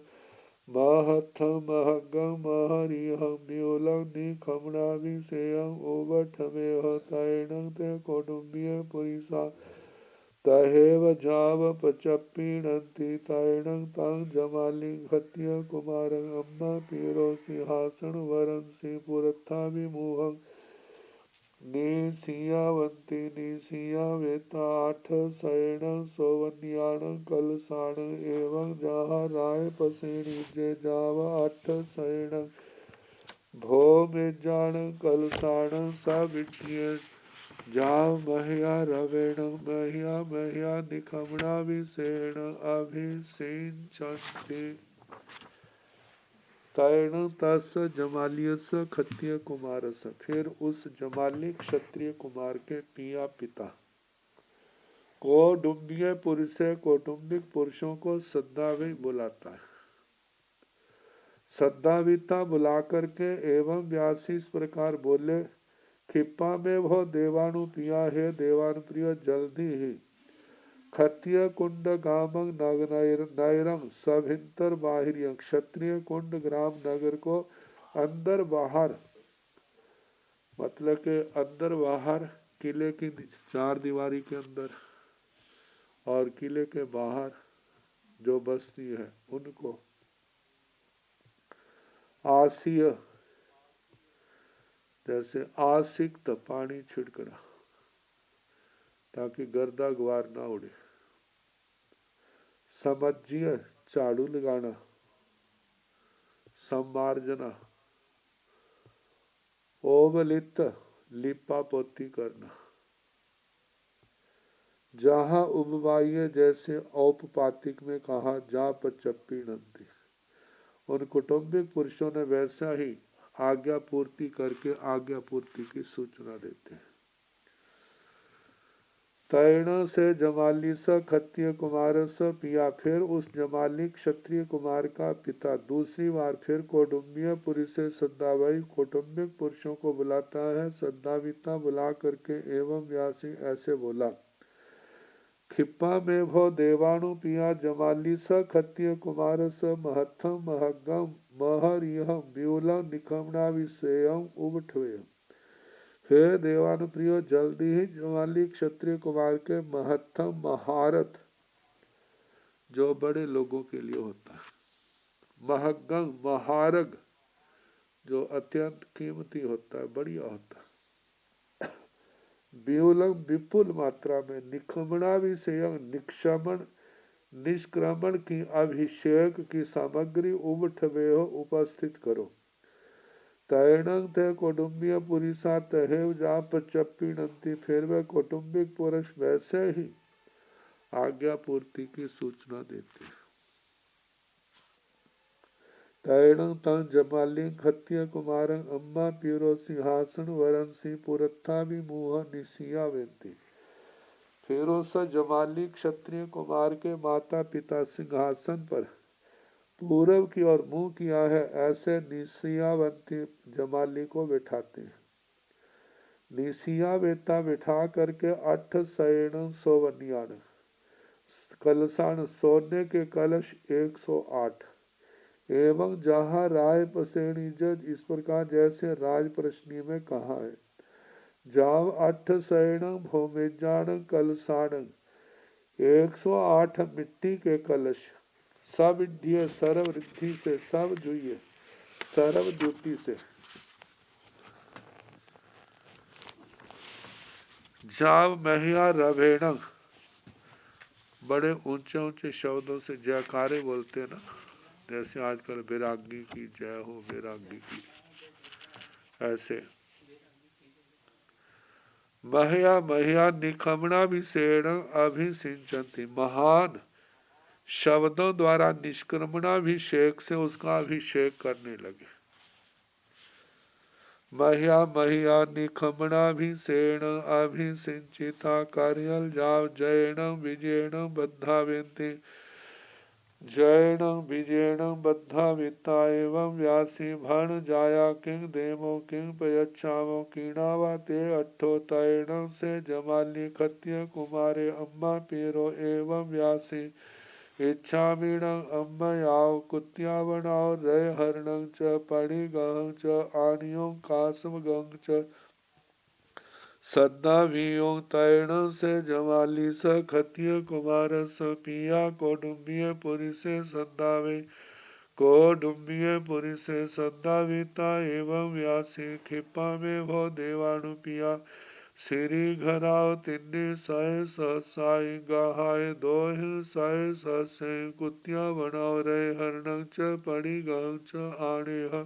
महथ महगं महरिह म्यूलं निखमणाभिषेयं उबठमेह तैणं ते कौटुंबिय पुरीसा तहेव जाव पचप्पीणंति तैणं तं जमाली क्षत्रिय कुमारं अम्मा पीरो सिंहासन वरंसि पुरथाभिमुहं निशियावंती निशिया वेता आठ सैण सोवन्याण कलसाण एवं जहाँ राय पसेणी जे जाव आठ सैण भो में जाण कलसाण साबिटिय जाव महिया रवेण महिया महिया निखमणा विषेण अभिषेचंते तैण तस जमालियस क्षत्रिय कुमारस, फिर उस जमाली क्षत्रिय कुमार के पिया पिता कौटुंबिय पुरुष कौटुंबिक पुरुषों को सद्दावी बुलाता है। सद्दाविता बुला करके एवं व्यासी इस प्रकार बोले, खिप्पा में वो देवाणु पिया है देवानु प्रिय जल्दी ही क्षत्रिय कुंड गामं नैरम सभिंतर बाहिर, क्षत्रिय कुंड ग्राम नगर को अंदर बाहर मतलब के अंदर बाहर किले की चार दीवारी के अंदर और किले के बाहर जो बस्ती है उनको आसिय जैसे आसिक्त पानी छिड़कना ताकि गर्दा ग्वार ना उड़े, समज्य झाड़ू लगाना, सम्मार्जना ओवलित लिपा पोती करना, जहाँ उपवाय जैसे औपपातिक में कहा जा पचप्पी नंदी, उन कौटुंबिक पुरुषों ने वैसा ही आज्ञा पूर्ति करके आज्ञा पूर्ति की सूचना देते हैं। तैण से जमाली स क्षत्रिय कुमार स पिया, फिर उस जमाली क्षत्रिय कुमार का पिता दूसरी बार फिर कौटुंबिय पुरी से सद्दावाई कौटुंबिक पुरुषों को बुलाता है। सद्दाविता बुला करके एवं व्यासी ऐसे बोला, खिप्पा में भो देवाणु पिया जमाली स क्षत्रिय कुमार स महत्थम महगम महरिह व्यूल निकमणा विषयम उबठवेय, हे देवानुप्रियो जल्दी ही जमाली क्षत्रिय कुमार के महत्तम महारथ जो बड़े लोगों के लिए होता है, महगंग महारग जो अत्यंत कीमती होता है बढ़िया होता है, व्यूलम विपुल मात्रा में, निखमणा विषय निक्षमण निष्क्रमण की अभिषेक की सामग्री उबठवे उपस्थित करो। तैणंग थे कौटुंबिय पुरुषा तहेव जा पचप्पीणंती, फिर वह कौटुंबिक पुरुष वैसे ही आज्ञा पूर्ति की सूचना देते हैं। तैणंग तं जमाली क्षत्रिय कुमार अम्मा पीरो सिंहासन वरंसी पुरत्था भी मुह निशिया वेंती, फिर उस जमाली क्षत्रिय कुमार के माता पिता सिंहासन पर पूर्व की ओर मुंह किया है ऐसे निशियावंती जमाली को बैठाते हैं। निसिया वेता बिठा करके 8 शयन सोवनियान, कलशान सोने के कलश 108, एवं जहाँ राय पसेणी जज, इस प्रकार जैसे राज प्रश्नी में कहा है। जाव 8 शयन भूमिजान कलशान, 108 मिट्टी के कलश, सब ढिय सर्व रिद्धि से, सब जुइए सर्व द्युति से। जाव महिया रवेण, बड़े ऊंचे ऊंचे शब्दों से जयकारे बोलते हैं ना, जैसे आजकल वैरागी की जय हो, वैरागी की, ऐसे महया महिया निखमना विषेण अभिसिंचन्ति, महान शब्दों द्वारा निष्क्रमणाभिषेक से उसका अभिषेक करने लगे। महिया महिया निखमनाभिषेण अभिसिंचिता कार्यल जाव जयण विजयण बद्धावेन्ति, जयण विजयण बद्धाविता एवं व्यासी भण जाया किंग देमो किंग पयच्छामो कीणावा ते अट्ठो तैण से जमाली खत्य कुमारे अम्मा पीरो एवं व्यासी इच्छामीण अम्मयाव कुत्यावनाव रय हरणं च पणिगं च आनियों कासमगं च सद्दाभियों तैण से जमाली स खत्य कुमार स पिया कौडुम्बिय पुरी से सद्दावे, कौडुम्बिय पुरी से सद्दाविता एवं व्यासी खिप्पा में भो देवानुपिया, श्री घराव तिन्ने साय सहसाई गाहाय दोह साय सहसे कुत्या बनाव रहे हरणं च पणिगं च आनेह,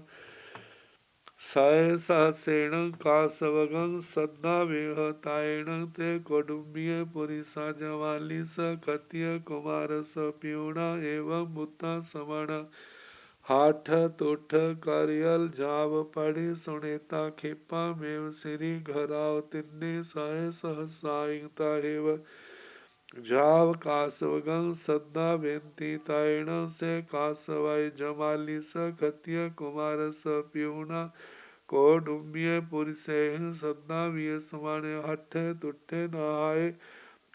साय सहसेण कासवगं सद्दावेह तायण ते कौडुम्बिय पुरी सा जवाली स खत्य कुमार स प्यूणा एवं मुत्ता समण, हाठ तुठ करियल जाव पढ़ी सुनेता खिप्पा मेव श्री घराव तिन्ने साय सहसाईता हेव, जाव कासवगं सद्दा बेनती तायण से कासवाय जमाली स खत्य कुमार स प्यूना, कौडुम्बिय पुरसे सद्दा विय समाने हठ तुठे नहाय,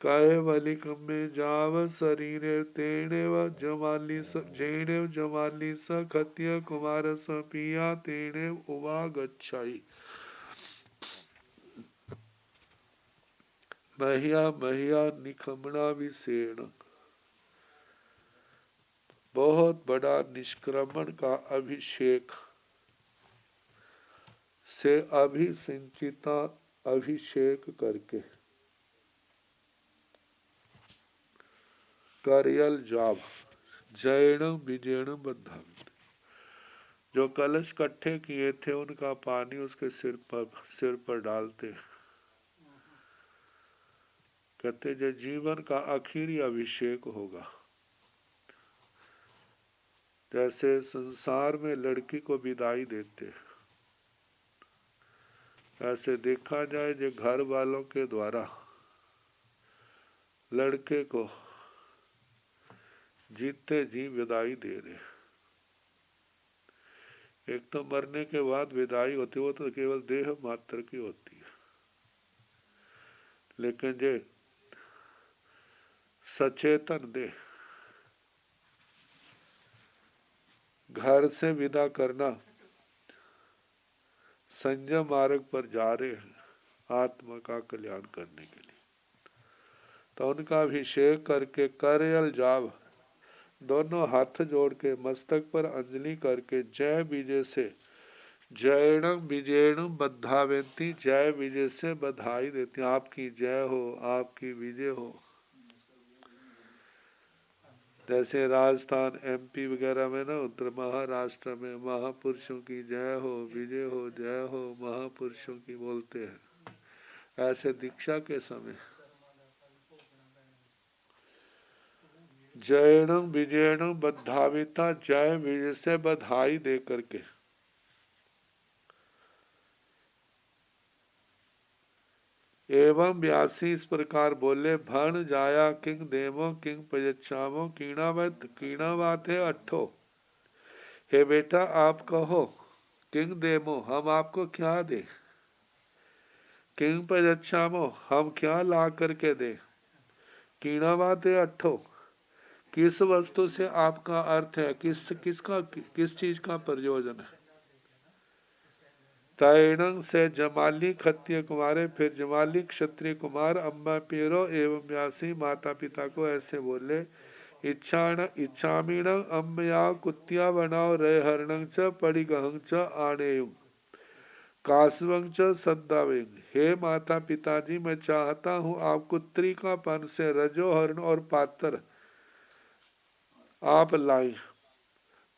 काय वलिक में जाव शरीरे तेणेव जमाली स जेणेव जमाली स खत्य कुमार स पिया तेणेव उवा गच्छाई। महिया महिया निखमना विषेण, बहुत बड़ा निष्क्रमण का अभिषेक से अभिसिंचिता, अभिषेक करके करियल जाव जैन विजैन बद्धा, जो कलश इकट्ठे किए थे उनका पानी उसके सिर पर डालते, कहते जो जीवन का आखिरी अभिषेक होगा। जैसे संसार में लड़की को विदाई देते, ऐसे देखा जाए जो घर वालों के द्वारा लड़के को जीते जी विदाई दे रहे। एक तो मरने के बाद विदाई होती, वो तो केवल देह मात्र की होती है, लेकिन जो सचेतन देह घर से विदा करना, संयम मार्ग पर जा रहे हैं आत्मा का कल्याण करने के लिए, तो उनका अभिषेक करके करयल जाव, दोनों हाथ जोड़ के मस्तक पर अंजलि करके जय विजय से, जयणम विजयणम बद्धावेंती, जय विजय से बधाई देती, आपकी जय हो, आपकी विजय हो। जैसे राजस्थान एमपी वगैरह में ना, उत्तर महाराष्ट्र में महापुरुषों की जय हो, विजय हो, जय हो, महापुरुषों की बोलते हैं। ऐसे दीक्षा के समय जयणम विजयणम बद्धाविता, जय विजय से बधाई दे करके एवं व्यासी इस प्रकार बोले, भण जाया किंग देमो किंग पयच्छामो कीणावत, कीणावात है अट्ठो, हे बेटा आप कहो किंग देमो, हम आपको क्या दे, किंग पजच्छामो, हम क्या ला करके दे। कीणावाते अट्ठो, किस वस्तु से आपका अर्थ है, किस चीज का प्रयोजन है। तैणंग से जमाली क्षत्रिय कुमारे, फिर जमाली क्षत्रिय कुमार अम्मा पेरो एवं व्यासी माता पिता को ऐसे बोले, इच्छामीण अम्मया कुत्या बनाओ रे हरणं च परिगहं च आनेयुं कासवं च सद्दावें। हे माता पिताजी, मैं चाहता हूँ आप कुत्री का पन से रजो हरण और पात्र आप लाई,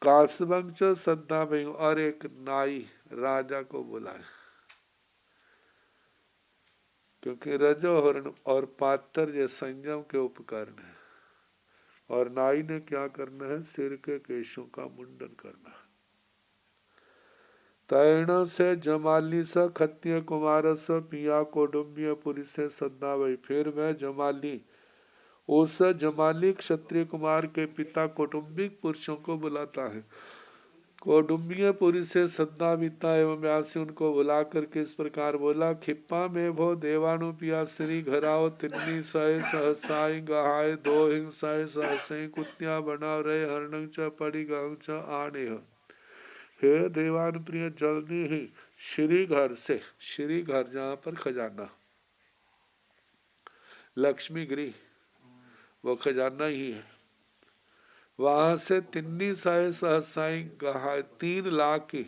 कासवं च सद्दावें और एक नाई राजा को बुलाए, क्योंकि रजो हरण और पात्र ये संयम के उपकरण है। और नाई ने क्या करना है, सिर के केशों का मुंडन करना है। तैण से जमाली स क्षत्रिय कुमार स पिया कौटुंबिय पुरी से सद्दा वही, फिर वह जमाली उस जमाली क्षत्रिय कुमार के पिता कौटुंबिक पुरुषों को बुलाता है। कौटुंबिय पुरी से सद्दा बीता एवं व्यासी उनको बुला करके इस प्रकार बोला, खिप्पा में भो देवानु पिया श्री घराओ तिन्नी सह सहसाई गहाय दो हिंसाय सहसे कुत्या बना रहे हरणं च पड़ी गहं च आने। हे देवान प्रिय, जल्दी ही श्री घर से, श्री घर जहाँ पर खजाना लक्ष्मी गृह वो खजाना ही है, वहां से तिन्नी साय सहसाई गहाय 3 लाख की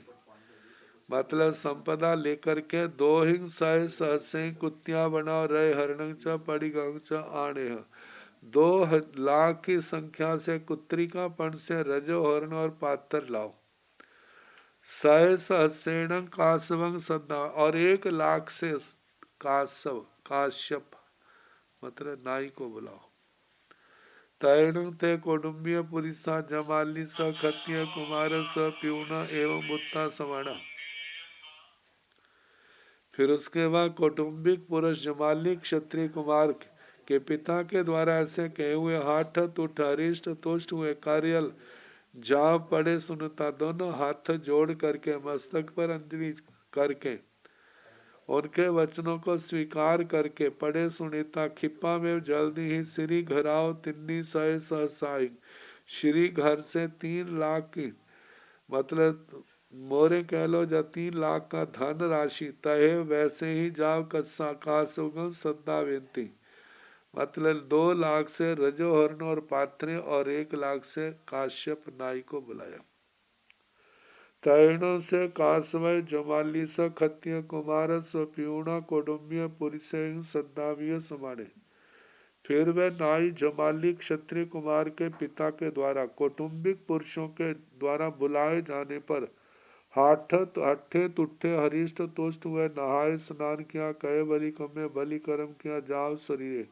मतलब संपदा लेकर के, दो हिंसाय सहसे कुत्या बना रहे हरणं च पड़ी गहं च आने। 2 लाख की संख्या से कुत्री का पण से रजो हरण और पात्र लाओ। सय सहस्रेण कासवं सद्दा, और 1 लाख से काश्यप मतलब नाई को बुलाओ। तैण ते कौटुंबिय पुरिसा जमाली स क्षत्रिय कुमार स प्यूना एवं बुत्ता समाना। फिर उसके बाद कौटुंबिक पुरुष जमाली क्षत्रिय कुमार के पिता के द्वारा ऐसे कहे हुए, हाथ तुठ हरिष्ट तुष्ट हुए कार्यल जा पड़े सुनता, दोनों हाथ जोड़ करके मस्तक पर अंजलि करके उनके वचनों को स्वीकार करके पड़े सुनीता, खिप्पा में जल्दी ही श्री घराओ तिन्नी सय सहसाई, श्री घर से 3 लाख की मतलब मोरे कह लो या 3 लाख का धन राशि तय वैसे ही जाओ कस्सा का सुगम सद्दा बेनती, मतलब 2 लाख से रजोहरण और पात्रे और 1 लाख से काश्यप नाई को बुलाया। तैणों से कासवय जमाली स क्षत्रिय कुमार स प्यूणा कौटुंबिय पुरुषे सद्दावीय समाने। फिर वह नाई जमाली क्षत्रिय कुमार के पिता के द्वारा कौटुंबिक पुरुषों के द्वारा बुलाए जाने पर हट्ठे तुट्ठे हरिष्ठ तुष्ट हुए, नहाए स्नान किया, कहे बलि कमे बलि कर्म किया, जाओ शरीर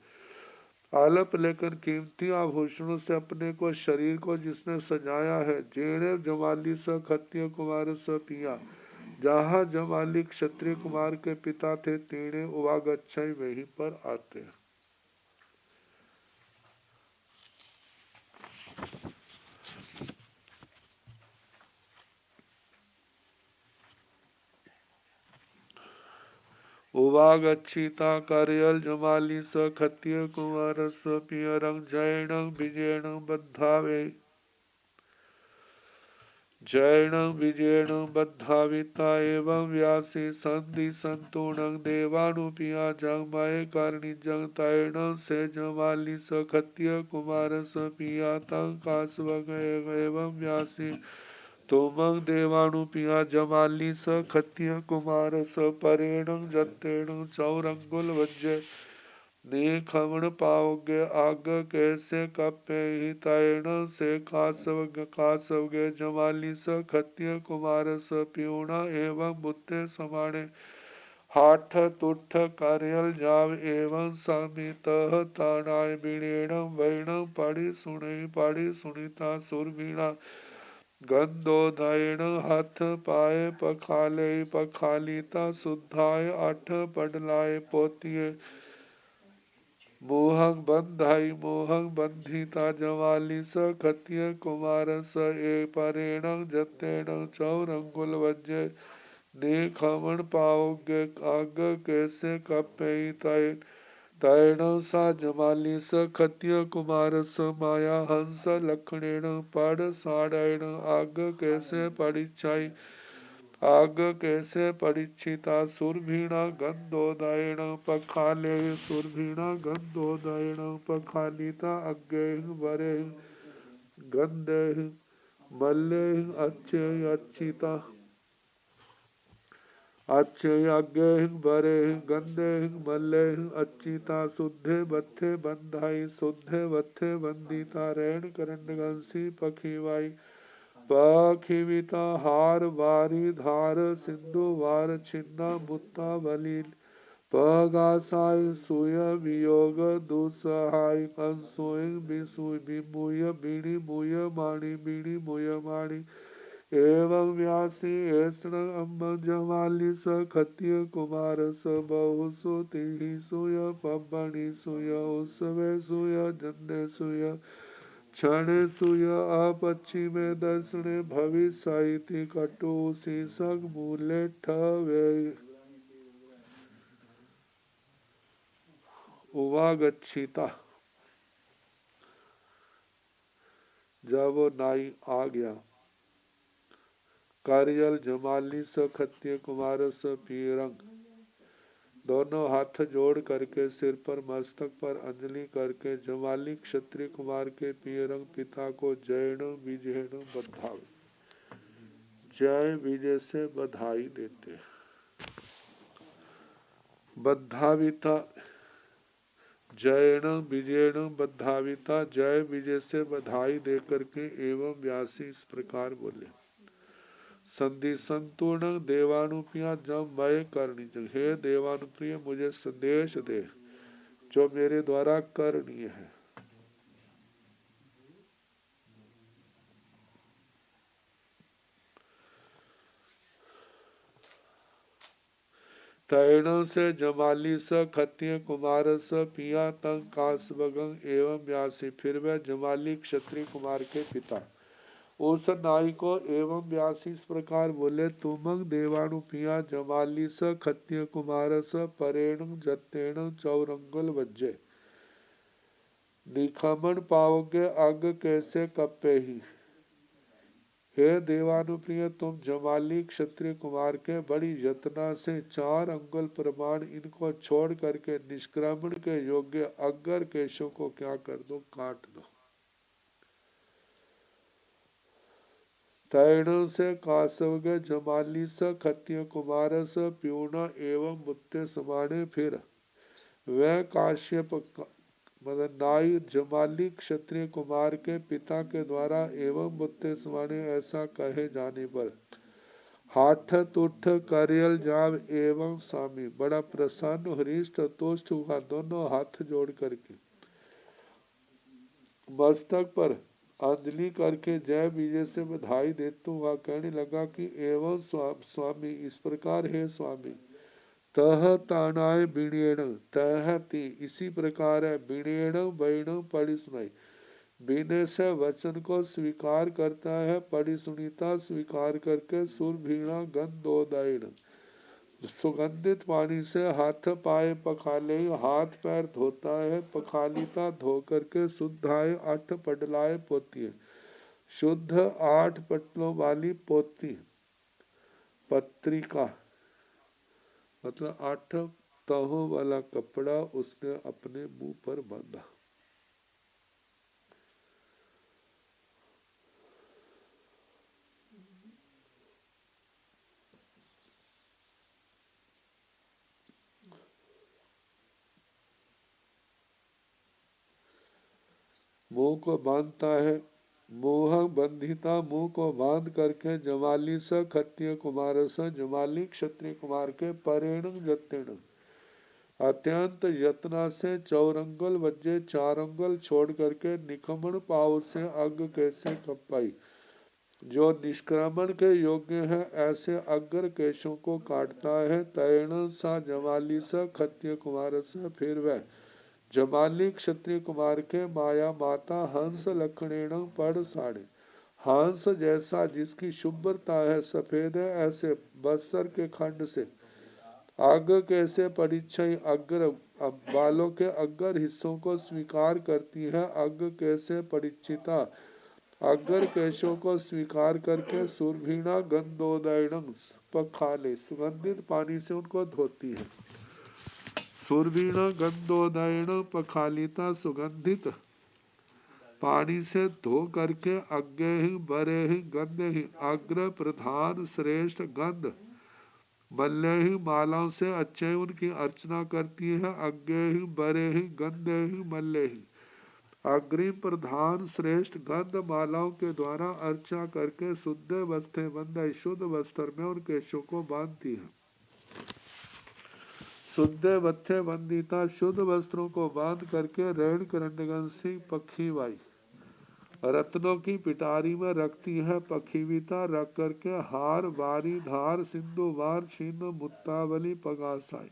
आलप लेकर कीमती आभूषणों से अपने को शरीर को जिसने सजाया है, जेणे जमाली स क्षत्रिय कुमार स पिया, जहाँ जमाली क्षत्रिय कुमार के पिता थे तेणे उवागच्छई वहीं पर आते हैं। उवागच्छिता कार्यल जमाली स क्षत्रिय कुमार स पियरं जैनं विजयनं बद्धावे, जैनं विजयनं बद्धाविता एवं व्यासी संधि संतूणं देवानुपिया जगमय करणी जग, तैणं से जमाली स क्षत्रिय कुमार स पिया तं कासवग एवं व्यासी तोमं देवानुपिया जमाली स क्षत्रिय कुमार स परेणं जत्तेणं चौरंगुल वज्य ने खमण पाओगे आग कैसे कपे ही, तैण से कासवगे जमाली स क्षत्रिय कुमार स प्यूणा एवं बुत्ते समाणे, हाठ तुठ कार्यल जाव एवं समित तानाय बीणेणं वैणं पड़ी सुनिता सुरवीणा गंधोदयण हाथ पाए पखालिता शुद्धाय आठ पडलाय पोतिये, मोहं बंधिता जमाली स क्षत्रिय कुमार स ए परेणं जत्तेणं चौरंगुल वज्य निखमन पाओगे आग कैसे कपे तैण सा जमाली स खत्य कुमार स माया हंस लखणेण पड़ साड़ैण आग कैसे परिछाई आग कैसे परीक्षिता सुरभीणा गंधोदयण पखाले सुरभीणा गंधोदयण पखालिता अग्गे वरे गंधे मल्ले अच्छे अच्छिता अच्छे आगे बरे गंदे मल्ले अच्छिता शुद्धे बत्थे बंधाई शुद्धे बत्थे बंदिता रैन करंड गंसी पखीवाई पखीविता हार वारी धार सिंधु वार छिन्ना मुत्ता बलील पगासाय सुय वियोग दुसहाय कंसोय बिसुय बिमुय बीणी मुय माणी बीणी मुय माणी एवं व्यासी ऐसण अम्ब जमाली स खत्य कुमार स बहु सुति सुय पब्बणी सुय उसवे सुय जन्ने सुय क्षण सुय अपक्षी में दर्शने भविष्य कटु शीर्षक मूल्य ठवे उवागच्छिता। जब वो नाई आ गया कारियल जमाली स खत्य कुमार स पीरंग दोनों हाथ जोड़ करके सिर पर मस्तक पर अंजलि करके जमाली क्षत्रिय कुमार के पीरंग पिता को जैन विजयन बधावे जय विजय से बधाई देते बद्धाविता जैन विजयन बद्धाविता जय विजय से बधाई दे करके एवं व्यासी इस प्रकार बोले संधि संतूर्ण देवानुप्रिया जब मैं करनी हे देवानुप्रिय मुझे संदेश दे जो मेरे द्वारा करनीय है। तैण से जमाली स खत्य कुमार स पिया तंग कासबगंग एवं व्यासी फिर वह जमाली क्षत्रिय कुमार के पिता उस नाई को एवं व्यासी इस प्रकार बोले तुमंग देवानुपिया जमाली स खत्य कुमार स परेण जतेण चौरंगल वज्जे निखमन पाओगे अग कैसे कपे ही हे देवानुप्रिय तुम जमाली क्षत्रिय कुमार के बड़ी यतना से 4 अंगुल प्रमाण इनको छोड़ करके निष्क्रमण के योग्य अग्गर केशों को क्या कर दो काट दो। तैण से कासवग जमाली स खत्य कुमार स प्यूना एवं मुत्ते समाने फिर वह काश्यप मतलब नाई जमाली क्षत्रिय कुमार के पिता के द्वारा एवं मुत्ते समाने ऐसा कहे जाने पर हाथ तुठ करियल जाव एवं स्वामी बड़ा प्रसन्न हृष्ट तुष्ट हुआ दोनों हाथ जोड़ करके मस्तक पर अंजलि करके जय विजय से बधाई देता हुआ कहने लगा कि एवं स्वामी इस प्रकार है स्वामी तह तानाय बिणेण तह ती इसी प्रकार है बिणेण बैण पढ़ी सुनाई बिने से वचन को स्वीकार करता है पढ़ी सुनीता स्वीकार करके सुर भीणा गंधोदयण सुगंधित पानी से हाथ पाए पखाले हाथ पैर धोता है पखालिता धो करके शुद्धाय 8 पडलाए पोती है शुद्ध 8 पटलों वाली पोती पत्रिका मतलब 8 तहों वाला कपड़ा उसने अपने मुंह पर बांधा। मुंह को बांधता है मोह बंधिता मुंह को बांध करके जमाली स खत्य कुमार स जमाली क्षत्रिय कुमार के परेण जतेण अत्यंत यत्ना से चौरंगल वज्जे 4 अंगल छोड़ करके निखमन पाव से अग कैसे कपाई जो निष्क्रमण के योग्य है ऐसे अग्र केशों को काटता है तैण सा जमाली स खत्य कुमार स फिर वह जमाली क्षत्रिय कुमार के माया माता हंस लखणेण पड़ साड़े हंस जैसा जिसकी शुभ्रता है, सफेद है, ऐसे बस्तर के खंड से अग कैसे परिचय अग्र बालों के अग्र हिस्सों को स्वीकार करती है, अग कैसे परिचिता अग्र केशों को स्वीकार करके सुरभीणा गंधोदयन पखाले सुगंधित पानी से उनको धोती है। सुरभीणा गंधोदयन पखालिता सुगंधित पानी से धो करके अज्ञे ही बरे ही गंध ही अग्र प्रधान श्रेष्ठ गंध मल्ले ही मालाओं से अच्छे उनकी अर्चना करती है। अज्ञे ही बरे ही गंधे ही मल्ले ही अग्रिम प्रधान श्रेष्ठ गंध मालाओं के द्वारा अर्चा करके शुद्ध वस्त्र बंद शुद्ध वस्त्र में उन केशों को बांधती है। शुद्ध वत्थे बंदिता शुद्ध वस्त्रों को बांध करके रेण करंडगन सिंह पक्षीवाई रत्नों की पिटारी में रखती है। पखीविता रख करके हार बारी धार सिंधु वार छिन्न मुत्तावली पगासाई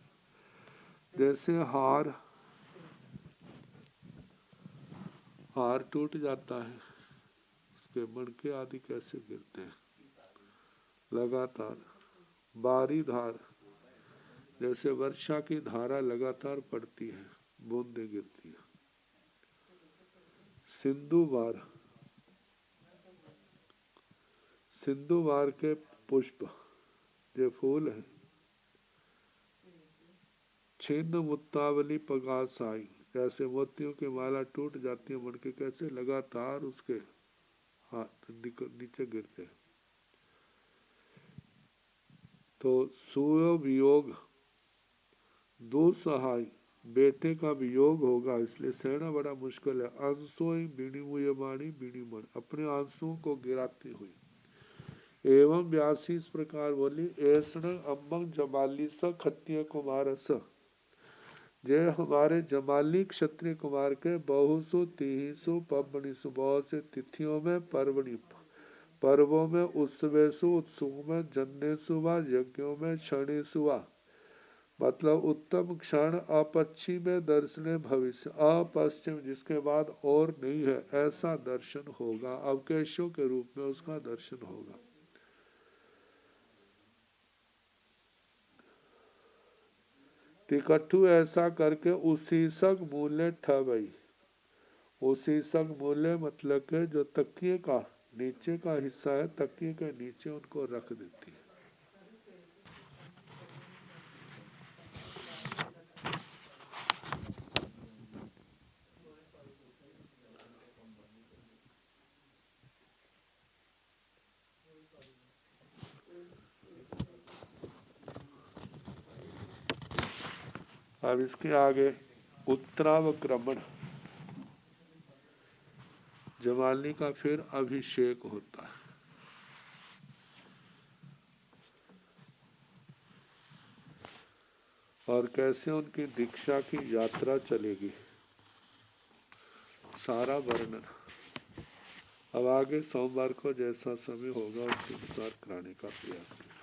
जैसे हार टूट जाता है, उसके मणके आदि कैसे गिरते हैं लगातार। बारी धार जैसे वर्षा की धारा लगातार पड़ती है, बूंदे गिरती है। सिंधुवार सिंधुवार के पुष्प ये फूल है। छिन्न मुत्तावली पगासाई जैसे मोतियों की माला टूट जाती है, मणके कैसे लगातार उसके हाथ नीचे गिरते हैं। तो सूर्य वियोग दुसहाय बेटे का वियोग होगा, इसलिए सहना बड़ा मुश्किल है। अंशों बीणी मुयबाणी बीणी मन अपने आंसुओं को गिराती हुई एवं व्यासी इस प्रकार बोली ऐसण अम्मंग जमाली स खत्य कुमार स जय हमारे जमाली क्षत्रिय कुमार के बहुसु तिहिसु पबनीसु बहुत से तिथियों में पर्वों में उत्सवेसु उत्सवों में जन्नेसु व यज्ञों में क्षणेसु मतलब उत्तम क्षण अपच्छी में दर्शने भविष्य अपश्चिम जिसके बाद और नहीं है ऐसा दर्शन होगा, अवकेशों के रूप में उसका दर्शन होगा। तिकट्ठू ऐसा करके उसीसक मूल्य ठवई उसीसक मूल्य मतलब के जो तकिए का नीचे का हिस्सा है, तकिए के नीचे उनको रख देती है। अब इसके आगे उत्तरावक्रमण जमाली का फिर अभिषेक होता है। और कैसे उनकी दीक्षा की यात्रा चलेगी सारा वर्णन अब आगे सोमवार को जैसा समय होगा उसके अनुसार कराने का प्रयास करें।